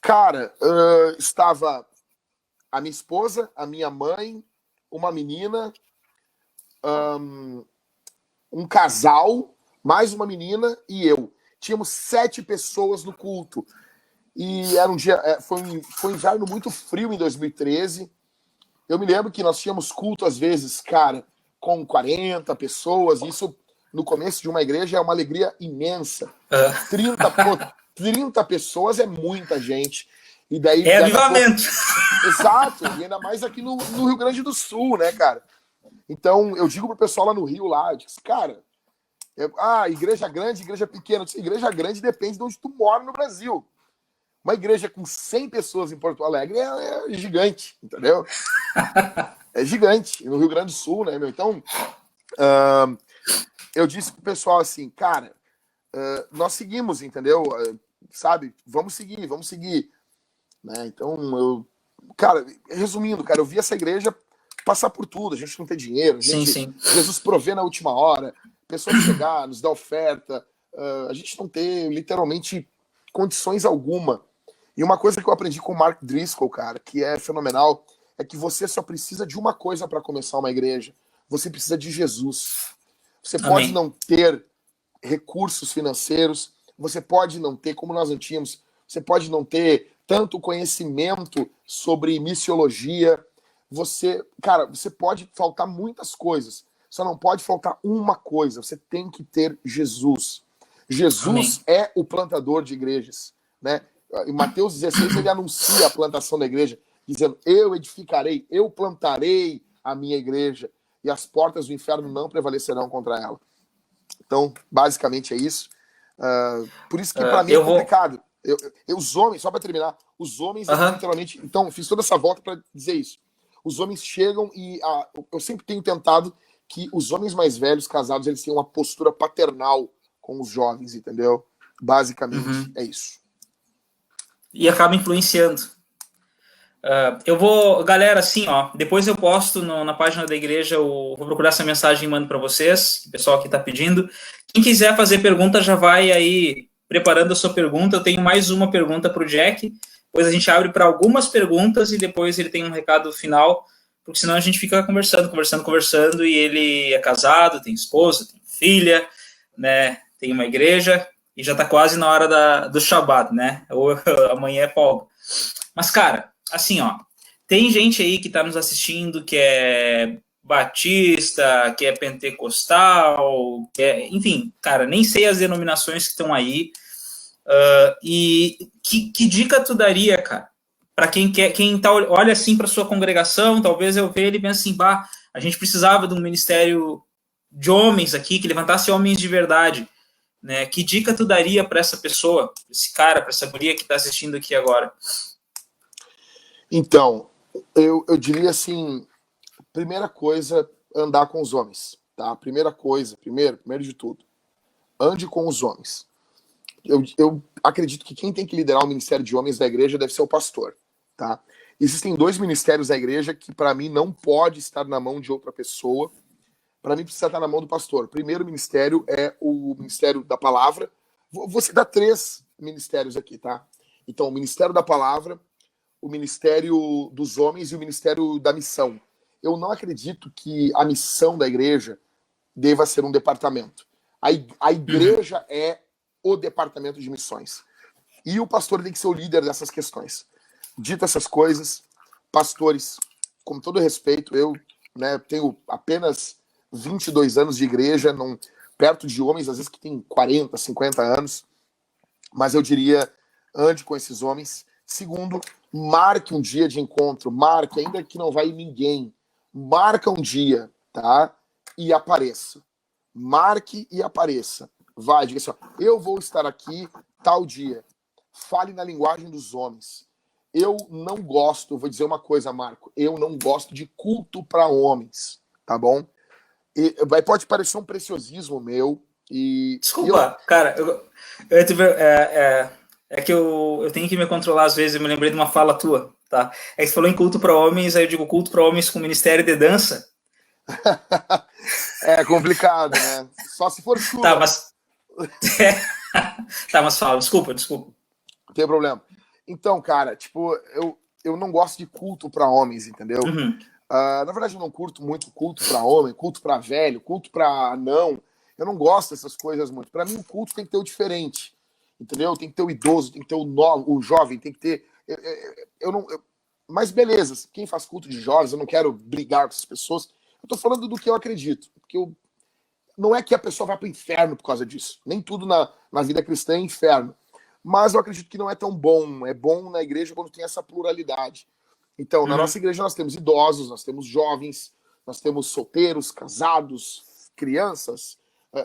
Cara, estava a minha esposa, a minha mãe, uma menina, um casal, mais uma menina e eu. Tínhamos 7 pessoas no culto. E era um dia, foi um inverno muito frio em 2013. Eu me lembro que nós tínhamos culto às vezes, cara, com 40 pessoas. Isso no começo de uma igreja é uma alegria imensa. 30 pessoas é muita gente. E daí, É avivamento. Exato, e ainda mais aqui no Rio Grande do Sul, né, cara? Então, eu digo pro pessoal lá no Rio, lá, eu digo, cara, igreja grande, igreja pequena. Igreja grande depende de onde tu mora no Brasil. Uma igreja com 100 pessoas em Porto Alegre é gigante, entendeu? É gigante. No Rio Grande do Sul, né, meu? Então, eu disse pro pessoal assim, cara, nós seguimos, entendeu? Sabe? Vamos seguir. Né? Então, cara, resumindo, cara, eu vi essa igreja passar por tudo. A gente não tem dinheiro, Sim. Jesus provê na última hora, pessoas chegar, nos dar oferta, a gente não tem literalmente condições alguma. E uma coisa que eu aprendi com o Mark Driscoll, cara, que é fenomenal, é que você só precisa de uma coisa para começar uma igreja. Você precisa de Jesus. Você pode não ter recursos financeiros, você pode não ter, como nós não tínhamos, você pode não ter tanto conhecimento sobre missiologia. Você pode faltar muitas coisas, só não pode faltar uma coisa: você tem que ter Jesus. Jesus é o plantador de igrejas, né? Em Mateus 16 ele anuncia a plantação da igreja, dizendo: eu edificarei, eu plantarei a minha igreja e as portas do inferno não prevalecerão contra ela. Então, basicamente é isso. Por isso que para mim é complicado. Os homens, só para terminar, os homens literalmente. Então, fiz toda essa volta para dizer isso. Os homens chegam e eu sempre tenho tentado que os homens mais velhos, casados, eles tenham uma postura paternal com os jovens, entendeu? Basicamente é isso. E acaba influenciando. Galera, assim, ó, depois eu posto na página da igreja, vou procurar essa mensagem e mando para vocês, o pessoal aqui tá pedindo. Quem quiser fazer pergunta, já vai aí preparando a sua pergunta. Eu tenho mais uma pergunta para o Jack, depois a gente abre para algumas perguntas e depois ele tem um recado final, porque senão a gente fica conversando, e ele é casado, tem esposa, tem filha, né, tem uma igreja, e já tá quase na hora do Shabat, né, ou amanhã é folga. Mas, cara, assim, ó, tem gente aí que tá nos assistindo que é batista, que é pentecostal, enfim, cara, nem sei as denominações que estão aí. E que dica tu daria, cara, para quem olha assim para sua congregação, talvez eu veja ele e pense assim, a gente precisava de um ministério de homens aqui, que levantasse homens de verdade, né? Que dica tu daria para essa pessoa, esse cara, para essa guria que está assistindo aqui agora? Então, eu diria assim, primeira coisa, andar com os homens, tá? Primeiro de tudo, ande com os homens. Eu acredito que quem tem que liderar o ministério de homens da igreja deve ser o pastor, tá? Existem 2 ministérios da igreja que, para mim, não pode estar na mão de outra pessoa. Para mim, precisa estar na mão do pastor. O primeiro ministério é o ministério da palavra. Vou citar 3 ministérios aqui, tá? Então, o ministério da palavra, o ministério dos homens e o ministério da missão. Eu não acredito que a missão da igreja deva ser um departamento. A igreja é o departamento de missões. E o pastor tem que ser o líder dessas questões. Dito essas coisas, pastores, com todo respeito, eu, né, tenho apenas 22 anos de igreja, perto de homens, às vezes que tem 40, 50 anos, mas eu diria, ande com esses homens. Segundo, marque um dia de encontro, ainda que não vai ninguém, marca um dia, tá? E apareça. Marque e apareça. Vai, diga assim, ó, eu vou estar aqui tal dia. Fale na linguagem dos homens. Eu não gosto, vou dizer uma coisa, Marco, eu não gosto de culto para homens, tá bom? Pode parecer um preciosismo meu, E Desculpa, cara, eu é que eu tenho que me controlar às vezes, eu me lembrei de uma fala tua, tá? É que você falou em culto para homens, aí eu digo culto para homens com ministério de dança. é complicado, né? Só se for Tá, chula. mas. Tá, mas fala, desculpa. Não tem problema. Então, cara, tipo, eu não gosto de culto para homens, entendeu? Uhum. Na verdade, eu não curto muito culto para homem, culto para velho, culto para anão. Eu não gosto dessas coisas muito. Para mim, o culto tem que ter o diferente, entendeu? Tem que ter o idoso, tem que ter o jovem, tem que ter. Eu não. Mas beleza, quem faz culto de jovens, eu não quero brigar com essas pessoas. Eu tô falando do que eu acredito. Porque não é que a pessoa vai para o inferno por causa disso. Nem tudo na vida cristã é inferno. Mas eu acredito que não é tão bom. É bom na igreja quando tem essa pluralidade. Então, na nossa igreja nós temos idosos, nós temos jovens, nós temos solteiros, casados, crianças.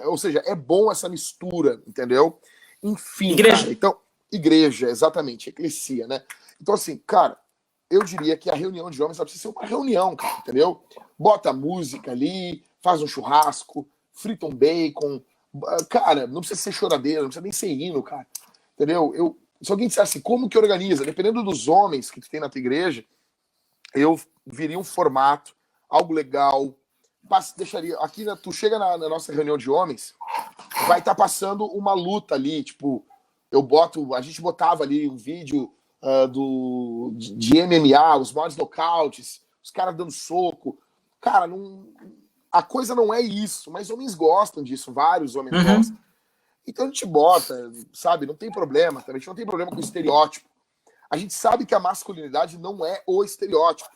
Ou seja, é bom essa mistura, entendeu? Enfim, Igreja. cara. Então, igreja, exatamente, eclesia, né? Então, assim, cara, eu diria que a reunião de homens precisa ser uma reunião, cara, entendeu? Bota música ali, faz um churrasco, frita um bacon. Cara, não precisa ser choradeira, não precisa nem ser hino, cara. Entendeu? Se alguém disser assim, como que organiza? Dependendo dos homens que tu tem na tua igreja, eu viria um formato, algo legal. Deixaria. Aqui, tu chega na nossa reunião de homens, vai estar passando uma luta ali, tipo, a gente botava ali um vídeo de MMA, os maiores nocautes, os caras dando soco. Cara, a coisa não é isso, mas homens gostam disso, vários homens gostam. Então a gente bota, sabe, não tem problema, também a gente não tem problema com o estereótipo. A gente sabe que a masculinidade não é o estereótipo,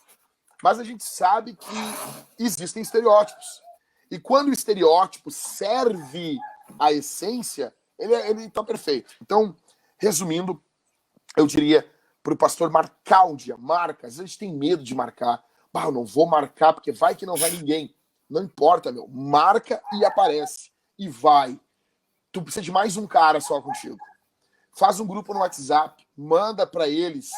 mas a gente sabe que existem estereótipos. E quando o estereótipo serve à essência, ele tá perfeito. Então, resumindo, eu diria para o pastor marcar um dia, marca. Às vezes a gente tem medo de marcar. Eu não vou marcar porque vai que não vai ninguém. Não importa, meu. Marca e aparece. E vai. Tu precisa de mais um cara só contigo. Faz um grupo no WhatsApp, manda para eles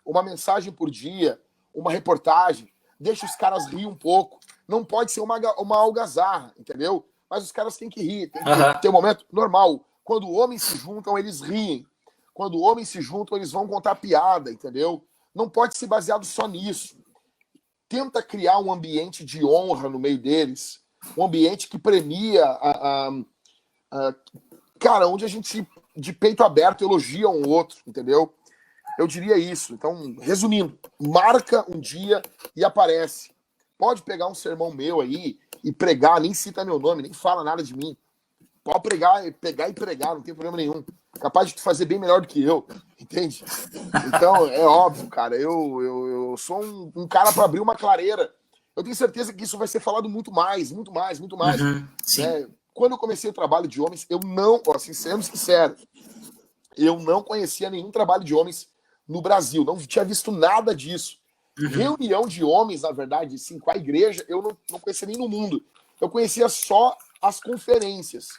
uma mensagem por dia, uma reportagem, deixa os caras rir um pouco. Não pode ser uma algazarra, entendeu? Mas os caras têm que rir, tem que ter um momento normal. Quando homens se juntam, eles riem. Quando homens se juntam, eles vão contar piada, entendeu? Não pode ser baseado só nisso. Tenta criar um ambiente de honra no meio deles, um ambiente que premia cara, onde a gente, de peito aberto, elogia um outro, entendeu? Eu diria isso. Então, resumindo, marca um dia e aparece. Pode pegar um sermão meu aí e pregar, nem cita meu nome, nem fala nada de mim. Pode pegar e pregar, não tem problema nenhum. Capaz de fazer bem melhor do que eu, entende? Então, é óbvio, cara, eu sou um cara para abrir uma clareira. Eu tenho certeza que isso vai ser falado muito mais. Sim. Né? Quando eu comecei o trabalho de homens, eu não, assim, sendo sincero, eu não conhecia nenhum trabalho de homens no Brasil, não tinha visto nada disso. Reunião de homens, na verdade, sim, com a igreja, eu não conhecia nem no mundo. Eu conhecia só as conferências,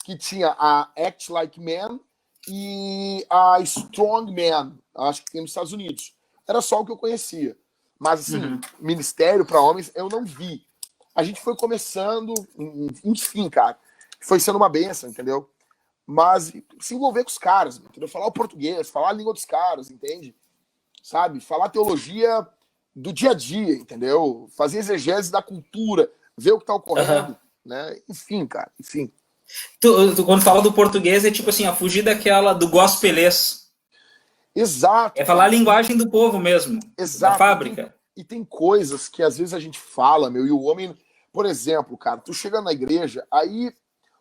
que tinha a Act Like Man e a Strong Man, acho que tem nos Estados Unidos. Era só o que eu conhecia. Mas, assim, ministério para homens, eu não vi. A gente foi começando, enfim, cara, foi sendo uma benção, entendeu? Mas se envolver com os caras, entendeu? Falar o português, falar a língua dos caras, entende? Sabe? Falar teologia do dia a dia, entendeu? Fazer exegese da cultura, ver o que tá ocorrendo, né? Enfim, cara, enfim. Tu, quando fala do português, é tipo assim, a fugir daquela do gospelês. Exato. É falar a linguagem do povo mesmo, Exato. da fábrica. E tem coisas que às vezes a gente fala, meu, e o homem, por exemplo, cara, tu chega na igreja, aí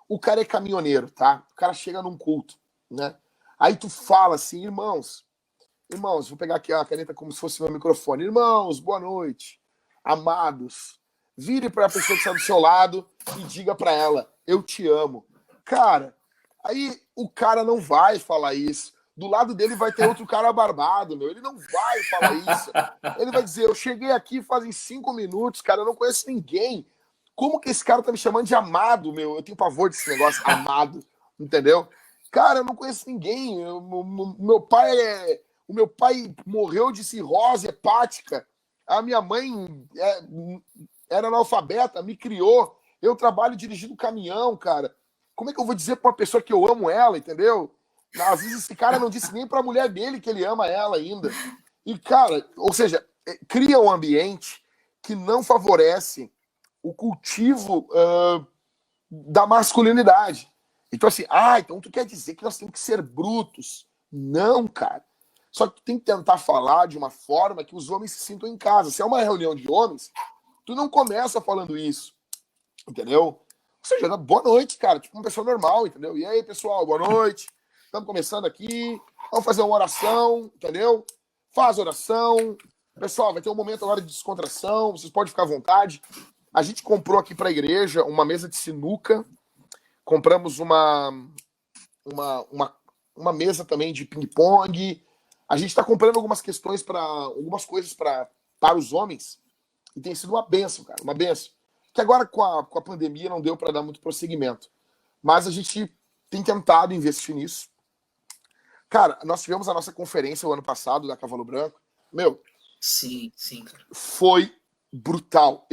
o cara é caminhoneiro, tá? O cara chega num culto, né? Aí tu fala assim, irmãos, vou pegar aqui a caneta como se fosse meu microfone. Irmãos, boa noite. Amados, vire para a pessoa que está do seu lado e diga para ela, eu te amo. Cara, aí o cara não vai falar isso. Do lado dele vai ter outro cara barbado, meu. Ele não vai falar isso. Ele vai dizer, eu cheguei aqui fazem 5 minutos, cara, eu não conheço ninguém. Como que esse cara tá me chamando de amado, meu? Eu tenho pavor desse negócio, amado, entendeu? Cara, eu não conheço ninguém. O meu pai morreu de cirrose hepática. A minha mãe era analfabeta, me criou. Eu trabalho dirigindo caminhão, cara. como é que eu vou dizer pra uma pessoa que eu amo ela, entendeu? Às vezes esse cara não disse nem pra mulher dele que ele ama ela ainda. E, cara, ou seja, cria um ambiente que não favorece o cultivo da masculinidade. Então, assim, então tu quer dizer que nós temos que ser brutos? Não, cara. Só que tu tem que tentar falar de uma forma que os homens se sintam em casa. Se é uma reunião de homens, tu não começa falando isso, entendeu? Ou seja, boa noite, cara, tipo uma pessoa normal, entendeu? E aí, pessoal, boa noite. Estamos começando aqui, vamos fazer uma oração, entendeu? Faz oração. Pessoal, vai ter um momento agora de descontração, vocês podem ficar à vontade. A gente comprou aqui para a igreja uma mesa de sinuca, compramos uma mesa também de ping-pong. A gente está comprando algumas coisas para os homens e tem sido uma bênção, cara, uma bênção. Que agora com a pandemia não deu para dar muito prosseguimento, mas a gente tem tentado investir nisso. Cara, nós tivemos a nossa conferência o ano passado da Cavalo Branco. Meu, sim, cara. Foi brutal.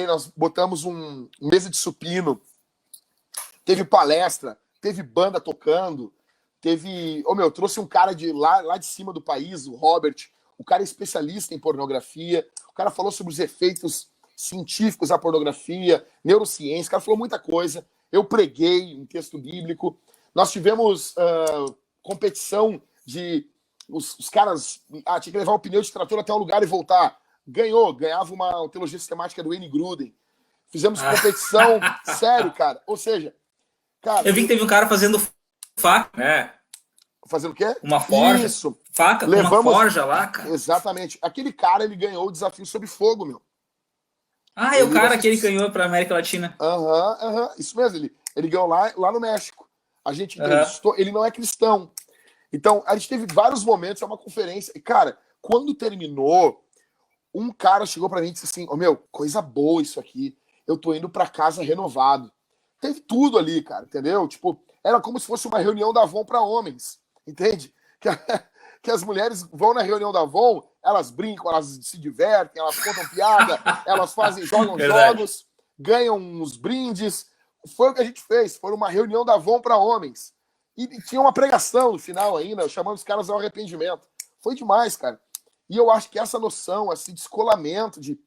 Nós botamos mesa de supino, teve palestra, teve banda tocando, trouxe um cara de lá de cima do país, o Robert, o cara é especialista em pornografia, o cara falou sobre os efeitos científicos da pornografia, neurociência, o cara falou muita coisa. Eu preguei um texto bíblico. Nós tivemos competição de os caras tinha que levar o pneu de trator até um lugar e voltar. Ganhava uma teologia sistemática do Wayne Gruden. Fizemos competição, sério, cara. Ou seja, cara, eu vi que teve um cara fazendo faca, né? Fazendo o quê? Uma forja. Isso. Faca com uma forja lá, cara. Exatamente. Aquele cara, ele ganhou o desafio sob fogo, meu. É o cara que ele ganhou para América Latina. Isso mesmo. Ele ganhou lá no México. A gente entrevistou. Ele não é cristão. Então, a gente teve vários momentos, é uma conferência. E, cara, quando terminou, um cara chegou pra mim e disse assim, coisa boa isso aqui. Eu tô indo pra casa renovado. Teve tudo ali, cara, entendeu? Tipo, era como se fosse uma reunião da Avon pra homens, entende? Que as mulheres vão na reunião da Avon, elas brincam, elas se divertem, elas contam piada, elas jogam jogos, ganham uns brindes. Foi o que a gente fez, foi uma reunião da Avon pra homens. E tinha uma pregação no final ainda, chamando os caras ao arrependimento. Foi demais, cara. E eu acho que essa noção, esse descolamento de,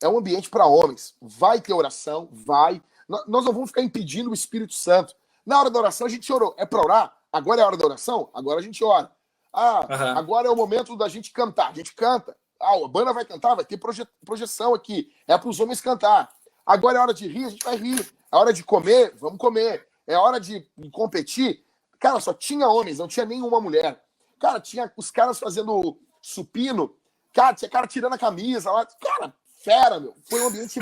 é um ambiente para homens. Vai ter oração, vai. Nós não vamos ficar impedindo o Espírito Santo. Na hora da oração a gente orou. É para orar? Agora é a hora da oração? Agora a gente ora. Agora é o momento da gente cantar. A gente canta. A banda vai cantar, vai ter projeção aqui. É para os homens cantar. Agora é hora de rir, a gente vai rir. É hora de comer, vamos comer. É hora de competir. Cara, só tinha homens, não tinha nenhuma mulher. Cara, tinha os caras fazendo supino. Cara, tinha cara tirando a camisa lá. Cara, fera, meu. Foi um ambiente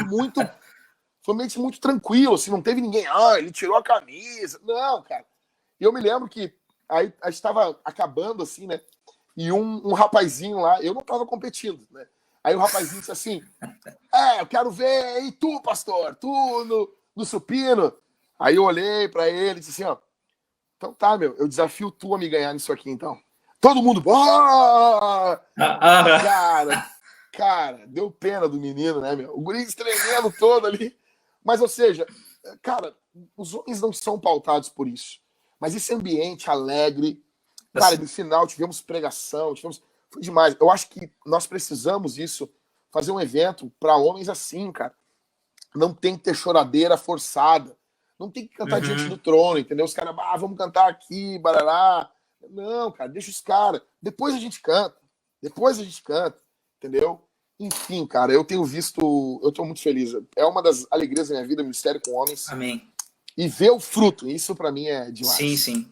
muito tranquilo, assim, não teve ninguém. Ele tirou a camisa. Não, cara. E eu me lembro que aí a gente estava acabando, assim, né? E um rapazinho lá, eu não estava competindo, né? Aí o rapazinho disse assim, eu quero ver, e tu, pastor? Tu no supino? Aí eu olhei pra ele e disse assim, então tá, eu desafio tu a me ganhar nisso aqui, então. Todo mundo, cara, deu pena do menino, né, meu? O guri tremendo todo ali. Mas, ou seja, cara, os homens não são pautados por isso. Mas esse ambiente alegre, cara, no final tivemos pregação, foi demais. Eu acho que nós precisamos fazer um evento para homens assim, cara. Não tem que ter choradeira forçada. Não tem que cantar diante do trono, entendeu? Os caras, vamos cantar aqui, barará. Não, cara, deixa os caras. Depois a gente canta, entendeu? Enfim, cara, eu tô muito feliz. É uma das alegrias da minha vida, ministério com homens. Amém. E ver o fruto, isso pra mim é demais. Sim.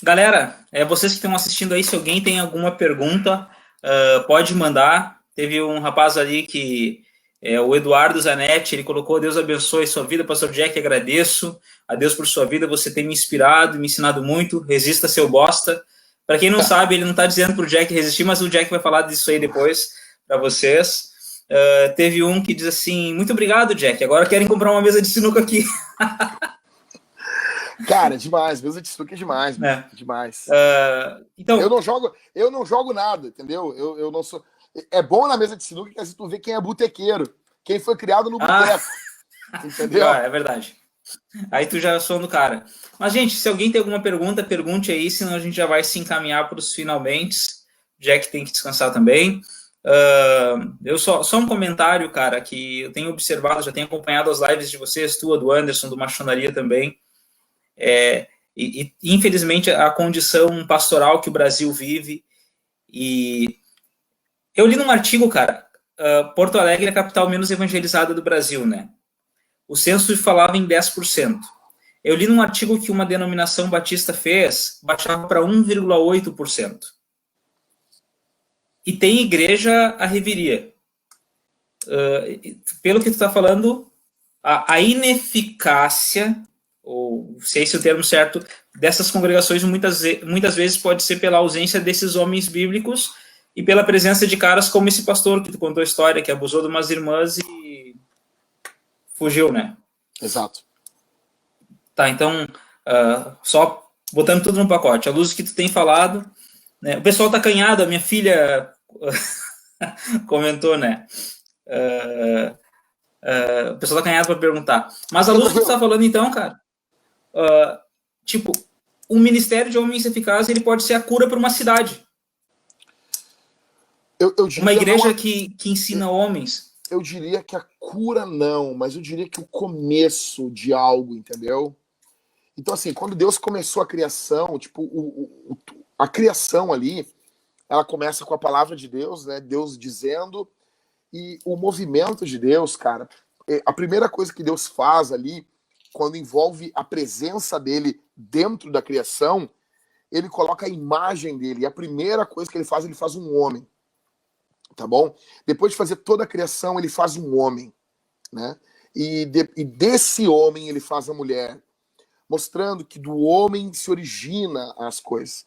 Galera, vocês que estão assistindo aí, se alguém tem alguma pergunta, pode mandar. Teve um rapaz ali que o Eduardo Zanetti, ele colocou: Deus abençoe sua vida, pastor Jack, agradeço a Deus por sua vida, você tem me inspirado e me ensinado muito, resista seu bosta. Para quem não sabe, ele não está dizendo pro Jack resistir, mas o Jack vai falar disso aí depois para vocês. Teve um que diz assim: muito obrigado, Jack, agora querem comprar uma mesa de sinuca aqui. Cara, demais, mesa de sinuca é demais, demais. Então, eu não jogo nada, entendeu? Eu não sou... É bom na mesa de sinuca que tu vê quem é botequeiro, quem foi criado no boteco, entendeu? É verdade. Aí tu já sou do cara. Mas, gente, se alguém tem alguma pergunta, pergunte aí, senão a gente já vai se encaminhar para os finalmente. O Jack tem que descansar também. Eu só um comentário, cara, que eu tenho observado, já tenho acompanhado as lives de vocês, tua, do Anderson, do Machonaria também. E infelizmente, a condição pastoral que o Brasil vive. E eu li num artigo, cara, Porto Alegre é a capital menos evangelizada do Brasil, né? O censo falava em 10%. Eu li num artigo que uma denominação batista fez, baixava para 1,8%. E tem igreja a reviria. Pelo que tu está falando, a ineficácia, ou sei se o termo certo, dessas congregações muitas vezes pode ser pela ausência desses homens bíblicos e pela presença de caras como esse pastor que tu contou a história, que abusou de umas irmãs e fugiu, né? Exato. Tá, então, só botando tudo no pacote. A luz que tu tem falado, né? O pessoal tá acanhado, a minha filha comentou, né? O pessoal tá acanhado para perguntar. Mas a luz que tu tá falando, então, cara, tipo, um ministério de homens eficazes, ele pode ser a cura para uma cidade. Uma igreja que ensina homens. Eu diria que a cura não, mas eu diria que o começo de algo, entendeu? Então, assim, quando Deus começou a criação, tipo, a criação ali, ela começa com a palavra de Deus, né? Deus dizendo, e o movimento de Deus, cara, a primeira coisa que Deus faz ali, quando envolve a presença dele dentro da criação, ele coloca a imagem dele, e a primeira coisa que ele faz um homem, tá bom? Depois de fazer toda a criação, ele faz um homem, né? E desse homem ele faz a mulher, mostrando que do homem se origina as coisas.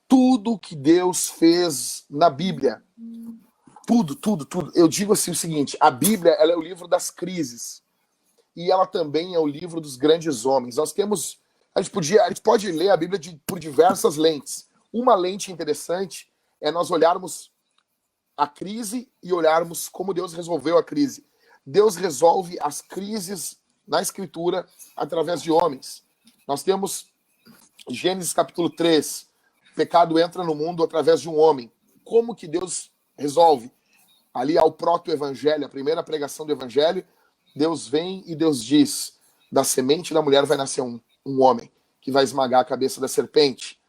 Tudo que Deus fez na Bíblia, tudo. Eu digo assim o seguinte, a Bíblia, ela é o livro das crises. E ela também é o livro dos grandes homens. A gente pode ler a Bíblia por diversas lentes. Uma lente interessante é nós olharmos a crise e olharmos como Deus resolveu a crise. Deus resolve as crises na Escritura através de homens. Nós temos Gênesis capítulo 3, o pecado entra no mundo através de um homem. Como que Deus resolve? Ali há o proto-evangelho, a primeira pregação do evangelho, Deus vem e Deus diz, da semente da mulher vai nascer um homem, que vai esmagar a cabeça da serpente.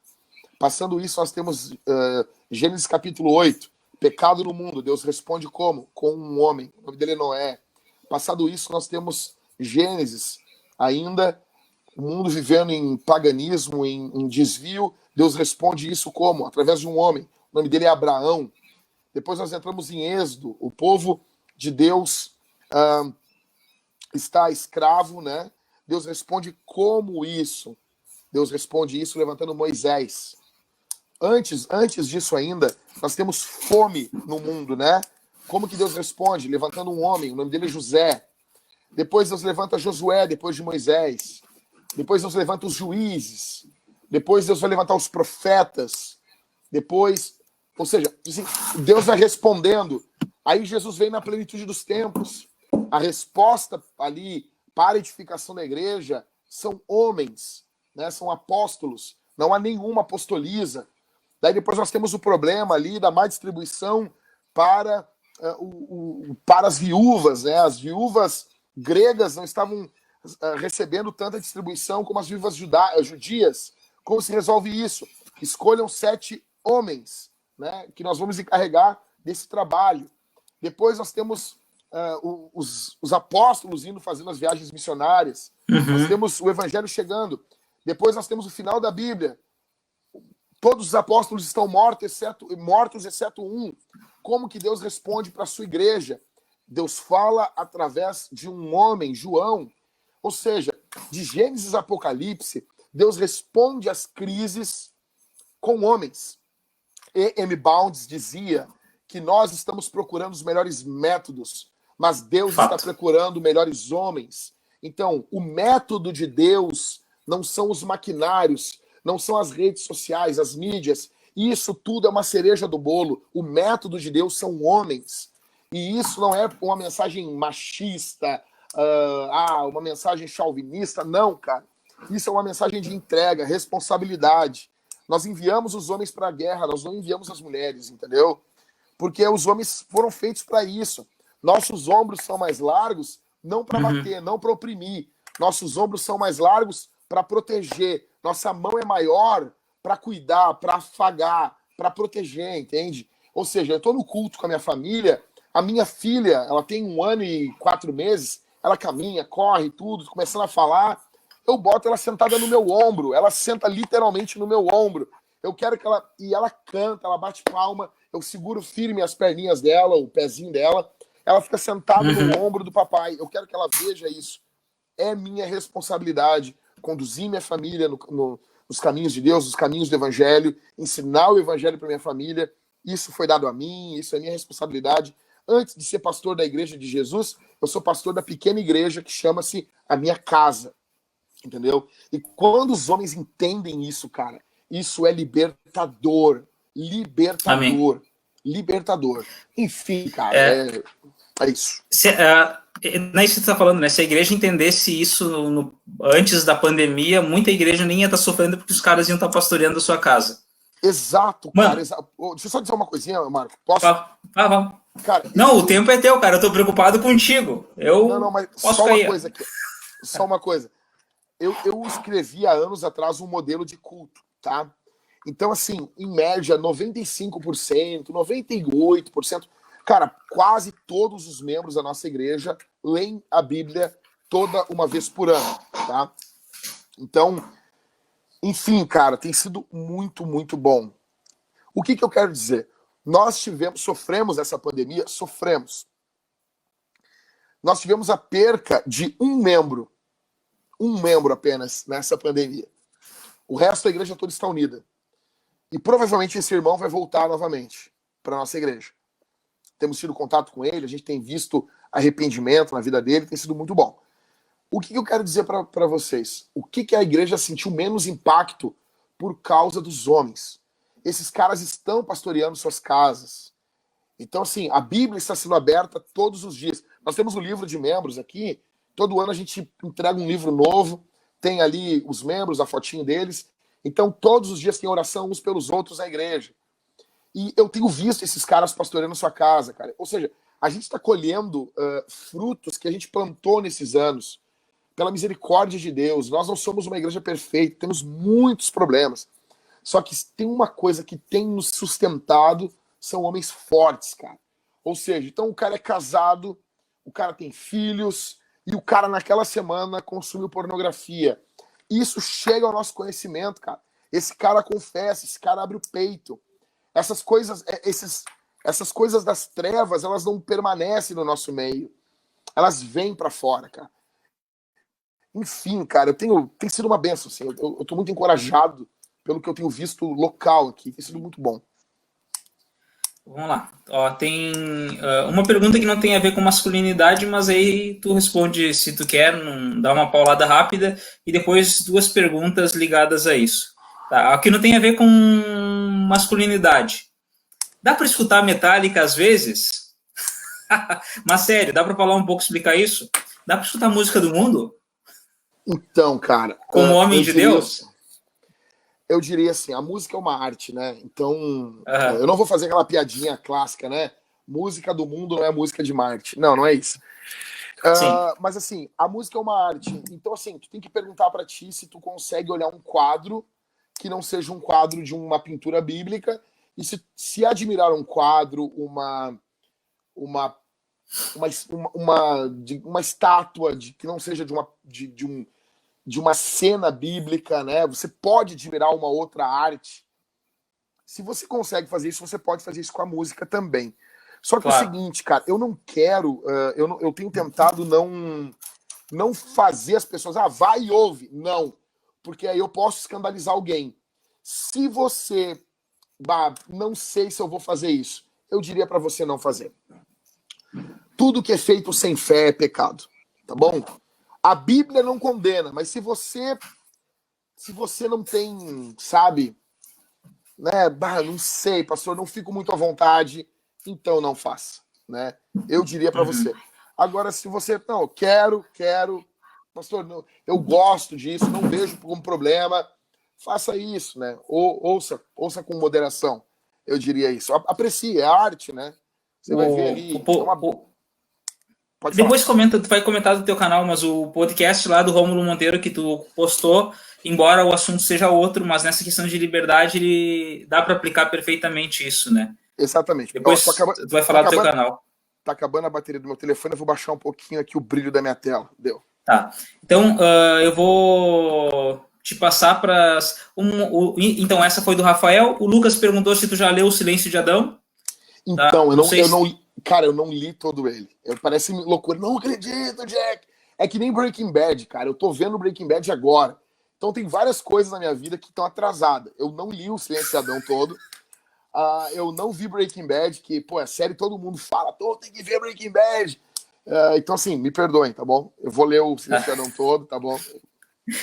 Passando isso, nós temos Gênesis capítulo 8, pecado no mundo, Deus responde como? Com um homem, o nome dele é Noé. Passado isso, nós temos Gênesis, ainda o mundo vivendo em paganismo, em desvio, Deus responde isso como? Através de um homem, o nome dele é Abraão. Depois nós entramos em Êxodo, o povo de Deus está escravo, né? Deus responde como isso? Deus responde isso levantando Moisés. Antes disso ainda, nós temos fome no mundo, né? Como que Deus responde? Levantando um homem, o nome dele é José. Depois Deus levanta Josué, depois de Moisés. Depois Deus levanta os juízes. Depois Deus vai levantar os profetas. Depois, ou seja, Deus vai respondendo. Aí Jesus vem na plenitude dos tempos. A resposta ali para a edificação da igreja são homens, né? São apóstolos. Não há nenhuma apostoliza. Daí depois nós temos o problema ali da má distribuição para as viúvas, né? As viúvas gregas não estavam recebendo tanta distribuição como as viúvas judias. Como se resolve isso? Escolham 7 homens, né? Que nós vamos encarregar desse trabalho. Depois nós temos os apóstolos indo fazendo as viagens missionárias. Nós temos o evangelho chegando. Depois nós temos o final da Bíblia. Todos os apóstolos estão mortos, exceto um. Como que Deus responde para a sua igreja? Deus fala através de um homem, João. Ou seja, de Gênesis a Apocalipse, Deus responde às crises com homens. E.M. Bounds dizia que nós estamos procurando os melhores métodos, mas Deus está procurando melhores homens. Então, o método de Deus não são os maquinários, não são as redes sociais, as mídias. Isso tudo é uma cereja do bolo. O método de Deus são homens. E isso não é uma mensagem machista, uma mensagem chauvinista. Não, cara. Isso é uma mensagem de entrega, responsabilidade. Nós enviamos os homens para a guerra, nós não enviamos as mulheres, entendeu? Porque os homens foram feitos para isso. Nossos ombros são mais largos, não para bater, não para oprimir. Nossos ombros são mais largos para proteger. Nossa mão é maior para cuidar, para afagar, para proteger, entende? Ou seja, eu estou no culto com a minha família, a minha filha, ela tem 1 ano e 4 meses, ela caminha, corre, tudo, começando a falar, eu boto ela sentada no meu ombro, ela senta literalmente no meu ombro. Eu quero que ela... E ela canta, ela bate palma, eu seguro firme as perninhas dela, o pezinho dela, ela fica sentada no ombro do papai. Eu quero que ela veja isso. É minha responsabilidade conduzir minha família nos caminhos de Deus, nos caminhos do Evangelho, ensinar o Evangelho para minha família. Isso foi dado a mim, isso é minha responsabilidade. Antes de ser pastor da Igreja de Jesus, eu sou pastor da pequena igreja que chama-se A Minha Casa. Entendeu? E quando os homens entendem isso, cara, isso é libertador. Libertador. Amém. Libertador. Enfim, cara, é isso. Não é isso que você está falando, né? Se a igreja entendesse isso antes da pandemia, muita igreja nem ia estar sofrendo porque os caras iam estar pastoreando a sua casa. Exato, Mano, cara. Deixa eu só dizer uma coisinha, Marco. Posso? Vamos. Cara, não, o tempo é teu, cara. Eu tô preocupado contigo. Não, mas só uma coisa aqui. Só uma coisa. Eu escrevi há anos atrás um modelo de culto, tá? Então, assim, em média, 95%, 98%, cara, quase todos os membros da nossa igreja leem a Bíblia toda uma vez por ano, tá? Então, enfim, cara, tem sido muito, muito bom. O que eu quero dizer? Nós sofremos essa pandemia, sofremos. Nós tivemos a perca de um membro apenas nessa pandemia. O resto da igreja toda está unida. E provavelmente esse irmão vai voltar novamente para a nossa igreja. Temos tido contato com ele, a gente tem visto arrependimento na vida dele, tem sido muito bom. O que eu quero dizer para vocês? O que a igreja sentiu menos impacto por causa dos homens? Esses caras estão pastoreando suas casas. Então, assim, a Bíblia está sendo aberta todos os dias. Nós temos um livro de membros aqui. Todo ano a gente entrega um livro novo, tem ali os membros, a fotinho deles. Então, todos os dias tem oração uns pelos outros na igreja. E eu tenho visto esses caras pastoreando sua casa, cara. Ou seja, a gente está colhendo frutos que a gente plantou nesses anos. Pela misericórdia de Deus. Nós não somos uma igreja perfeita, temos muitos problemas. Só que tem uma coisa que tem nos sustentado, são homens fortes, cara. Ou seja, então o cara é casado, o cara tem filhos, e o cara naquela semana consumiu pornografia. Isso chega ao nosso conhecimento, cara. Esse cara confessa, esse cara abre o peito. Essas coisas das trevas, elas não permanecem no nosso meio. Elas vêm para fora, cara. Enfim, cara, tem sido uma benção, assim. Eu tô muito encorajado pelo que eu tenho visto local aqui. Tem sido muito bom. Vamos lá. Ó, tem uma pergunta que não tem a ver com masculinidade, mas aí tu responde se tu quer, dá uma paulada rápida, e depois 2 perguntas ligadas a isso. Tá? Aqui não tem a ver com masculinidade. Dá para escutar Metallica às vezes? Mas sério, dá para falar um pouco, explicar isso? Dá para escutar música do mundo? Então, cara... Como homem de Deus? Eu diria assim, a música é uma arte, né? Então, eu não vou fazer aquela piadinha clássica, né? Música do mundo não é música de Marte. Não é isso. Mas assim, a música é uma arte. Então, assim, tu tem que perguntar pra ti se tu consegue olhar um quadro que não seja um quadro de uma pintura bíblica e se admirar um quadro, uma estátua que não seja de uma cena bíblica, né? Você pode admirar uma outra arte. Se você consegue fazer isso, você pode fazer isso com a música também. Só que claro. É o seguinte, cara, eu não quero, eu tenho tentado não fazer as pessoas, vai e ouve. Não, porque aí eu posso escandalizar alguém. Se você, não sei se eu vou fazer isso, eu diria para você não fazer. Tudo que é feito sem fé é pecado, tá bom? A Bíblia não condena, mas se você não tem, sabe, né, não sei, pastor, não fico muito à vontade, então não faça, né? Eu diria para você, Agora, se você, não, quero, pastor, não, eu gosto disso, não vejo como problema, faça isso, né? Ouça com moderação, eu diria isso. Aprecie, é arte, né? Você vai ver ali, pode falar. Depois comenta, tu vai comentar do teu canal, mas o podcast lá do Rômulo Monteiro que tu postou, embora o assunto seja outro, mas nessa questão de liberdade ele dá para aplicar perfeitamente isso, né? Exatamente. Depois tu vai falar do teu canal. Tá acabando a bateria do meu telefone, eu vou baixar um pouquinho aqui o brilho da minha tela. Deu. Tá. Então, eu vou te passar para... Então, essa foi do Rafael. O Lucas perguntou se tu já leu O Silêncio de Adão. Então, tá? eu não li todo ele. Parece loucura. Não acredito, Jack. É que nem Breaking Bad, cara. Eu tô vendo Breaking Bad agora. Então tem várias coisas na minha vida que estão atrasadas. Eu não li O Silêncio de Adão todo. Eu não vi Breaking Bad, que, pô, é série, todo mundo fala, tem que ver Breaking Bad. Então, assim, me perdoem, tá bom? Eu vou ler o Silêncio de Adão todo, tá bom?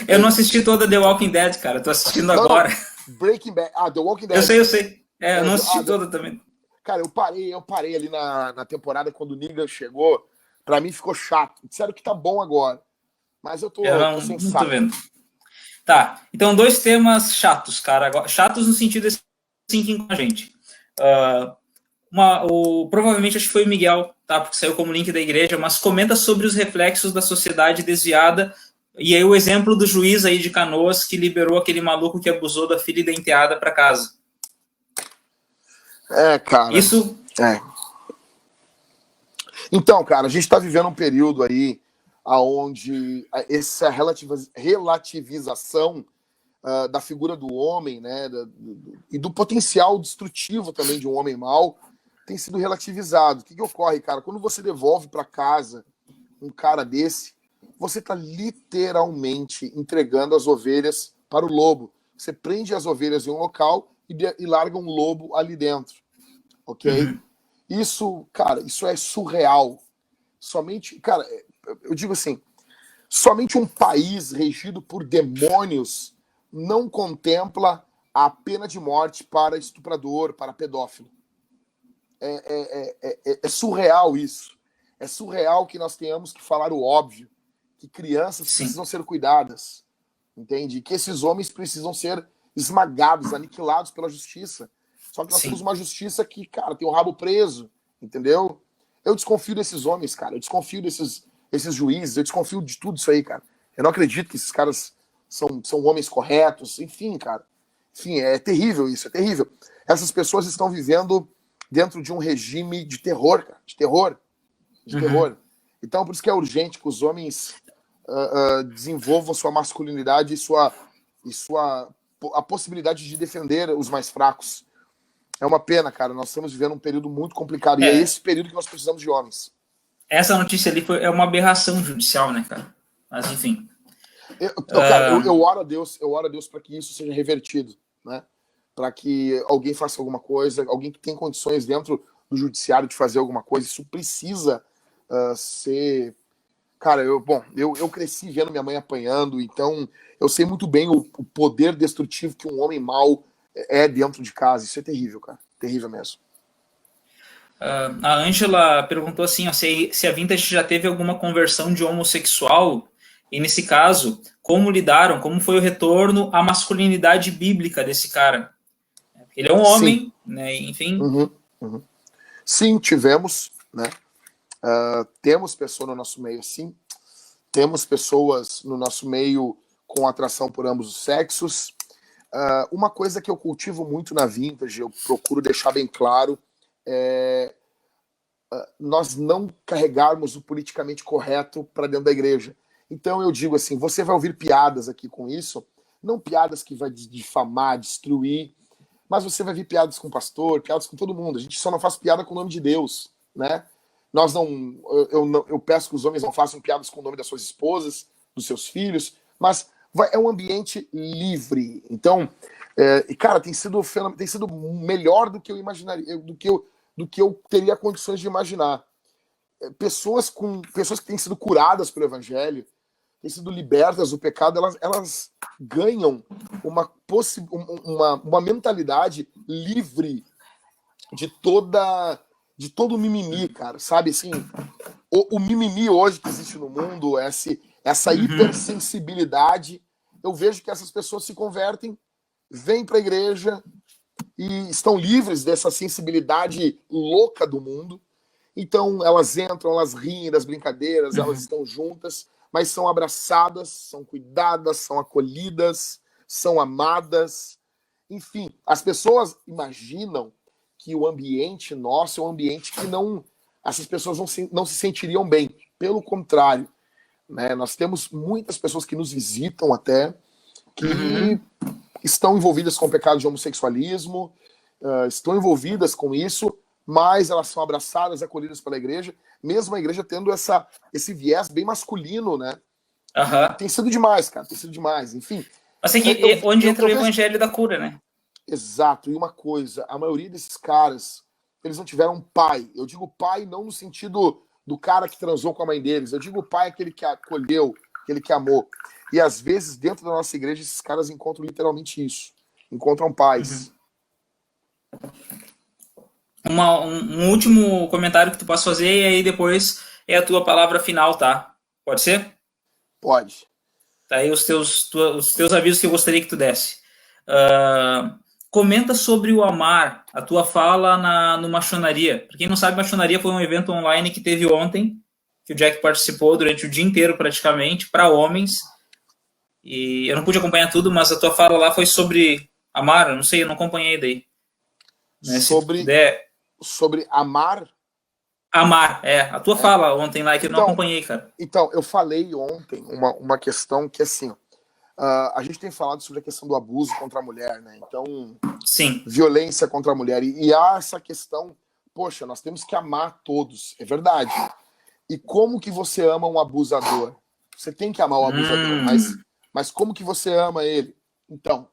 Eu não assisti toda The Walking Dead, cara. Tô assistindo agora. Não. Breaking Bad. The Walking Dead. Eu sei. Eu não assisti toda também. Cara, eu parei ali na temporada quando o Negan chegou. Pra mim ficou chato. Disseram que tá bom agora. Mas eu tô sem saco. Tô vendo. Tá, então 2 temas chatos, cara. Chatos no sentido assim com a gente. Provavelmente acho que foi o Miguel, tá? Porque saiu como link da igreja, mas comenta sobre os reflexos da sociedade desviada. E aí o exemplo do juiz aí de Canoas que liberou aquele maluco que abusou da filha e da enteada para casa. Cara. Isso. Então, cara, a gente está vivendo um período aí onde essa relativização da figura do homem, né, e do potencial destrutivo também de um homem mau tem sido relativizado. O que ocorre, cara? Quando você devolve para casa um cara desse, você está literalmente entregando as ovelhas para o lobo. Você prende as ovelhas em um local e larga um lobo ali dentro, ok? Uhum. Isso, cara, isso é surreal. Somente, cara, eu digo assim, somente um país regido por demônios não contempla a pena de morte para estuprador, para pedófilo. É surreal isso. É surreal que nós tenhamos que falar o óbvio, que crianças precisam ser cuidadas, entende? Que esses homens precisam ser esmagados, aniquilados pela justiça. Só que nós temos uma justiça que, cara, tem o rabo preso, entendeu? Eu desconfio desses homens, cara. Eu desconfio desses juízes. Eu desconfio de tudo isso aí, cara. Eu não acredito que esses caras são homens corretos. Enfim, cara. Enfim, é terrível isso, é terrível. Essas pessoas estão vivendo dentro de um regime de terror, cara. De terror. Então, por isso que é urgente que os homens desenvolvam sua masculinidade e a possibilidade de defender os mais fracos. É uma pena, cara. Nós estamos vivendo um período muito complicado. E é esse período que nós precisamos de homens. Essa notícia ali é uma aberração judicial, né, cara? Mas, enfim. Eu oro a Deus para que isso seja revertido, né? Para que alguém faça alguma coisa, alguém que tem condições dentro do judiciário de fazer alguma coisa. Isso precisa ser... Cara, eu cresci vendo minha mãe apanhando, então eu sei muito bem o poder destrutivo que um homem mau é dentro de casa. Isso é terrível, cara. Terrível mesmo. A Ângela perguntou assim, ó, se a Vintage já teve alguma conversão de homossexual, e nesse caso, como lidaram, como foi o retorno à masculinidade bíblica desse cara? Ele é um homem, né? Enfim. Sim, tivemos, né? Temos pessoas no nosso meio, sim. Temos pessoas no nosso meio com atração por ambos os sexos. Uma coisa que eu cultivo muito na Vintage, eu procuro deixar bem claro, nós não carregarmos o politicamente correto para dentro da igreja. Então eu digo assim, você vai ouvir piadas aqui com isso, não piadas que vai difamar, destruir, mas você vai ver piadas com o pastor, piadas com todo mundo. A gente só não faz piada com o nome de Deus, né? Eu peço que os homens não façam piadas com o nome das suas esposas, dos seus filhos, mas é um ambiente livre. Então, cara, tem sido melhor do que eu imaginaria, do que eu teria condições de imaginar. Pessoas que têm sido curadas pelo evangelho, têm sido libertas do pecado, elas ganham uma mentalidade livre de todo mimimi, cara, sabe, assim, o mimimi hoje que existe no mundo, essa hipersensibilidade, eu vejo que essas pessoas se convertem, vêm para a igreja e estão livres dessa sensibilidade louca do mundo. Então elas entram, elas riem das brincadeiras, elas estão juntas, mas são abraçadas, são cuidadas, são acolhidas, são amadas. Enfim, as pessoas imaginam que o ambiente nosso é um ambiente que essas pessoas não se sentiriam bem. Pelo contrário, né? Nós temos muitas pessoas que nos visitam até, que estão envolvidas com o pecado de homossexualismo, estão envolvidas com isso, mas elas são abraçadas, acolhidas pela igreja, mesmo a igreja tendo esse viés bem masculino, né? Tem sido demais, cara, tem sido demais, enfim. Mas é que onde entra o evangelho da cura, né? Exato, e uma coisa, a maioria desses caras, eles não tiveram pai. Eu digo pai não no sentido do cara que transou com a mãe deles, eu digo pai aquele que acolheu, aquele que amou. E às vezes, dentro da nossa igreja, esses caras encontram literalmente isso. Encontram paz. Um último comentário que tu possa fazer e aí depois é a tua palavra final, tá? Pode ser? Pode. Tá aí os teus avisos que eu gostaria que tu desse. Comenta sobre o Amar, a tua fala no Machonaria. Para quem não sabe, Machonaria foi um evento online que teve ontem, que o Jack participou durante o dia inteiro praticamente, para homens. E eu não pude acompanhar tudo, mas a tua fala lá foi sobre Amar, eu não sei, eu não acompanhei daí. Né? Sobre amar? Amar, a tua fala ontem lá, que eu não acompanhei, cara. Então, eu falei ontem uma questão que, assim, a gente tem falado sobre a questão do abuso contra a mulher, né? Então, sim, violência contra a mulher. E há essa questão, poxa, nós temos que amar todos, é verdade. E como que você ama um abusador? Você tem que amar o abusador, mas como que você ama ele? Então,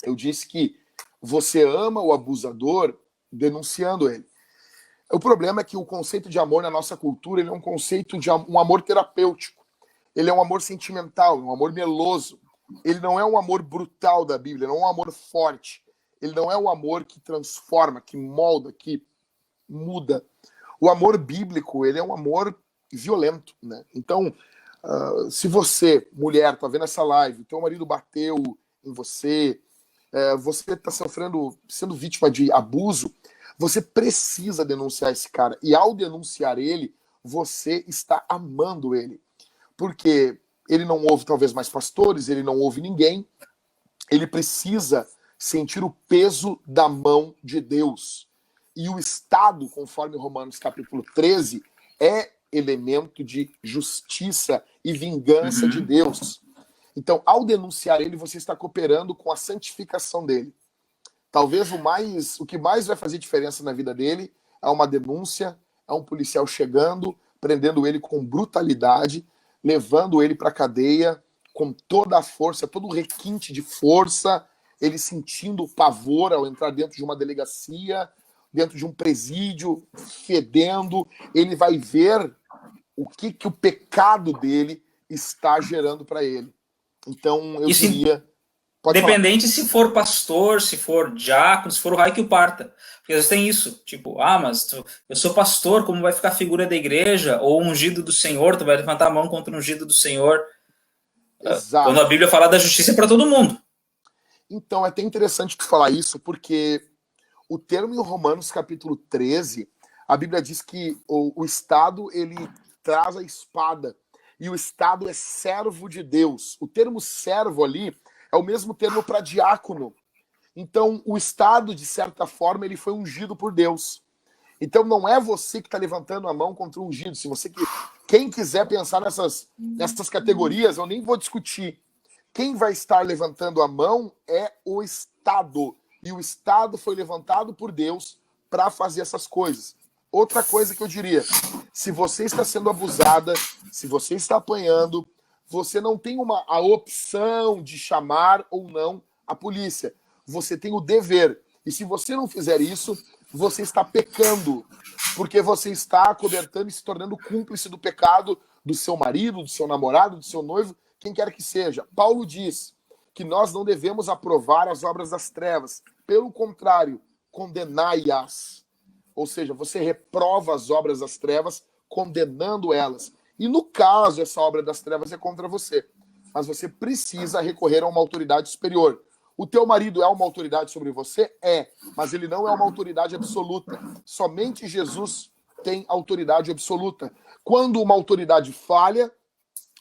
eu disse que você ama o abusador denunciando ele. O problema é que o conceito de amor na nossa cultura, ele é um conceito de um amor terapêutico. Ele é um amor sentimental, um amor meloso. Ele não é um amor brutal da Bíblia, não é um amor forte. Ele não é um amor que transforma, que molda, que muda. O amor bíblico, ele é um amor violento, né? Então, se você, mulher, tá vendo essa live, teu marido bateu em você, você está sendo vítima de abuso, você precisa denunciar esse cara. E ao denunciar ele, você está amando ele. Porque ele não ouve talvez mais pastores, ele não ouve ninguém. Ele precisa sentir o peso da mão de Deus. E o Estado, conforme Romanos capítulo 13, é elemento de justiça e vingança de Deus. Então, ao denunciar ele, você está cooperando com a santificação dele. Talvez o que mais vai fazer diferença na vida dele é uma denúncia, é um policial chegando, prendendo ele com brutalidade, levando ele para a cadeia com toda a força, todo o requinte de força, ele sentindo pavor ao entrar dentro de uma delegacia, dentro de um presídio, fedendo. Ele vai ver o que o pecado dele está gerando para ele. Então, eu diria... Dependente se for pastor, se for diácono, se for o raio que o parta. Porque às vezes tem isso, tipo, mas eu sou pastor, como vai ficar a figura da igreja? Ou ungido do Senhor, tu vai levantar a mão contra o ungido do Senhor. Exato. Quando a Bíblia fala da justiça é para todo mundo. Então, é até interessante tu falar isso, porque o termo em Romanos capítulo 13, a Bíblia diz que o Estado, ele traz a espada, e o Estado é servo de Deus. O termo servo ali é o mesmo termo para diácono. Então, o Estado, de certa forma, ele foi ungido por Deus. Então, não é você que está levantando a mão contra o ungido. Se você quem quiser pensar nessas categorias, eu nem vou discutir. Quem vai estar levantando a mão é o Estado. E o Estado foi levantado por Deus para fazer essas coisas. Outra coisa que eu diria, se você está sendo abusada, se você está apanhando, você não tem a opção de chamar ou não a polícia. Você tem o dever. E se você não fizer isso, você está pecando. Porque você está acobertando e se tornando cúmplice do pecado do seu marido, do seu namorado, do seu noivo, quem quer que seja. Paulo diz que nós não devemos aprovar as obras das trevas. Pelo contrário, condenai-as. Ou seja, você reprova as obras das trevas, condenando elas. E no caso, essa obra das trevas é contra você. Mas você precisa recorrer a uma autoridade superior. O teu marido é uma autoridade sobre você? É, mas ele não é uma autoridade absoluta. Somente Jesus tem autoridade absoluta. Quando uma autoridade falha,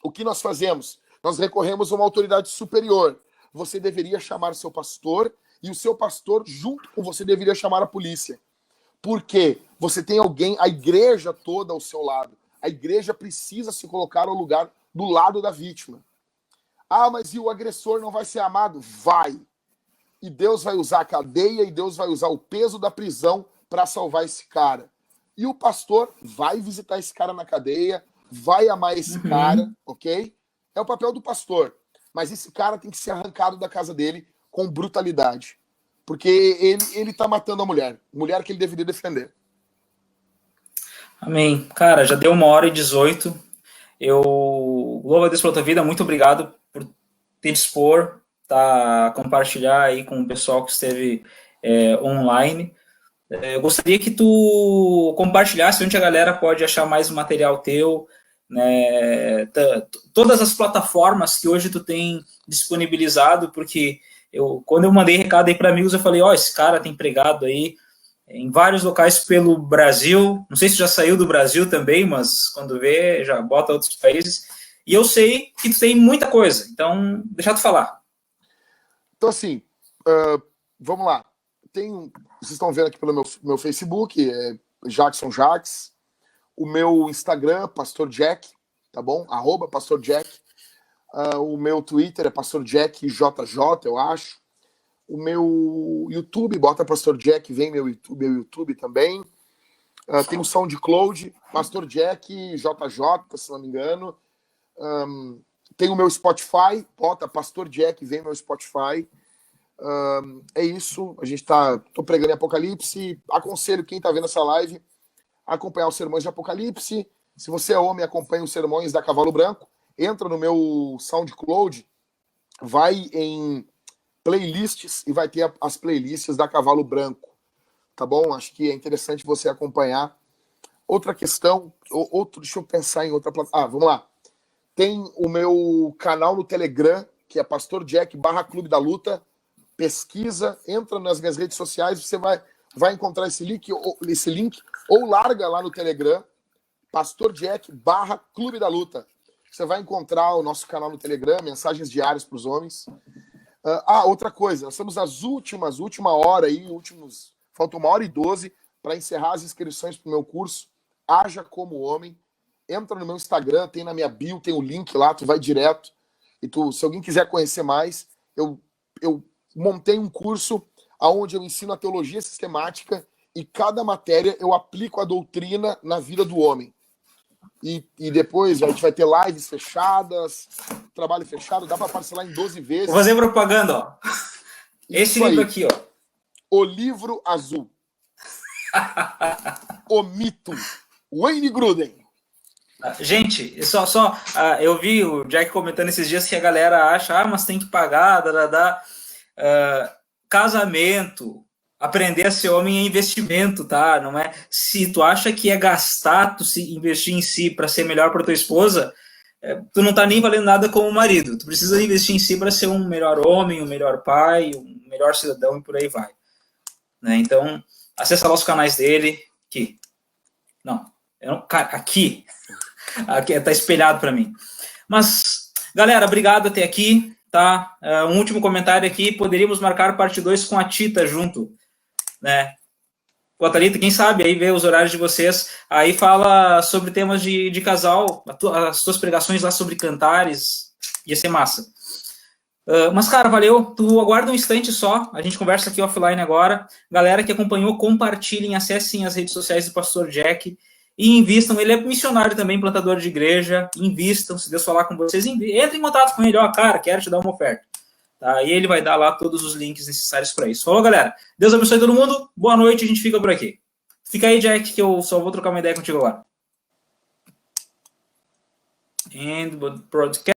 o que nós fazemos? Nós recorremos a uma autoridade superior. Você deveria chamar seu pastor e o seu pastor, junto com você, deveria chamar a polícia. Porque você tem alguém, a igreja toda ao seu lado. A igreja precisa se colocar ao lugar do lado da vítima. Ah, mas e o agressor não vai ser amado? Vai. E Deus vai usar a cadeia e Deus vai usar o peso da prisão para salvar esse cara. E o pastor vai visitar esse cara na cadeia, vai amar esse cara, ok? É o papel do pastor. Mas esse cara tem que ser arrancado da casa dele com brutalidade. Porque ele tá matando a mulher que ele deveria defender. Amém. Cara, já deu 1h18. Eu louvo a Deus pela tua vida. Muito obrigado por te dispor, compartilhar aí com o pessoal que esteve online. Eu gostaria que tu compartilhasse onde a galera pode achar mais material teu, né? Todas as plataformas que hoje tu tem disponibilizado, porque quando eu mandei recado aí para amigos, eu falei, esse cara tem pregado aí em vários locais pelo Brasil, não sei se já saiu do Brasil também, mas quando vê, já bota outros países, e eu sei que tu tem muita coisa, então deixa tu falar. Então assim, vamos lá, vocês estão vendo aqui pelo meu Facebook, Jackson Jacques, o meu Instagram, Pastor Jack, tá bom? @Pastor Jack. O meu Twitter é Pastor Jack JJ, eu acho. O meu YouTube, bota Pastor Jack, vem meu YouTube também. Tem o SoundCloud, Pastor Jack JJ, se não me engano. Tem o meu Spotify, bota Pastor Jack, vem meu Spotify. É isso, tô pregando em Apocalipse. Aconselho quem tá vendo essa live a acompanhar os sermões de Apocalipse. Se você é homem, acompanhe os sermões da Cavalo Branco. Entra no meu SoundCloud, vai em playlists e vai ter as playlists da Cavalo Branco, tá bom? Acho que é interessante você acompanhar. Outra questão, deixa eu pensar em outra plataforma. Vamos lá. Tem o meu canal no Telegram, que é Pastor Jack /Clube da Luta. Pesquisa, entra nas minhas redes sociais, você vai encontrar esse link ou larga lá no Telegram, Pastor Jack /Clube da Luta. Você vai encontrar o nosso canal no Telegram, mensagens diárias para os homens. Outra coisa, nós estamos nas última hora aí, faltam 1h12 para encerrar as inscrições para o meu curso, Haja Como Homem. Entra no meu Instagram, tem na minha bio, tem o link lá, tu vai direto. E se alguém quiser conhecer mais, eu montei um curso onde eu ensino a teologia sistemática e cada matéria eu aplico a doutrina na vida do homem. E depois a gente vai ter lives fechadas, trabalho fechado, dá para parcelar em 12 vezes. Vou fazer propaganda, ó. Esse livro aí. aqui, ó. O Livro Azul. O Mito. Wayne Gruden. Gente, eu vi o Jack comentando esses dias que a galera acha, mas tem que pagar, casamento, aprender a ser homem é investimento, tá? Não é? Se tu acha que é gastar, tu se investir em si para ser melhor para tua esposa, tu não tá nem valendo nada como marido. Tu precisa investir em si para ser um melhor homem, um melhor pai, um melhor cidadão e por aí vai. Né? Então, acessa lá os canais dele. Aqui. Aqui tá espelhado para mim. Mas, galera, obrigado até aqui, tá? Um último comentário aqui, poderíamos marcar parte 2 com a Tita junto, né? Pô, Thalita, quem sabe aí vê os horários de vocês, aí fala sobre temas de casal, as tuas pregações lá sobre cantares, ia ser massa. Mas, cara, valeu, tu aguarda um instante só, a gente conversa aqui offline agora. Galera que acompanhou, compartilhem, acessem as redes sociais do Pastor Jack e invistam. Ele é missionário também, plantador de igreja. Invistam, se Deus falar com vocês, entre em contato com ele. Cara, quero te dar uma oferta. Tá? E ele vai dar lá todos os links necessários para isso. Falou, galera? Deus abençoe todo mundo. Boa noite, a gente fica por aqui. Fica aí, Jack, que eu só vou trocar uma ideia contigo agora. And broadcast.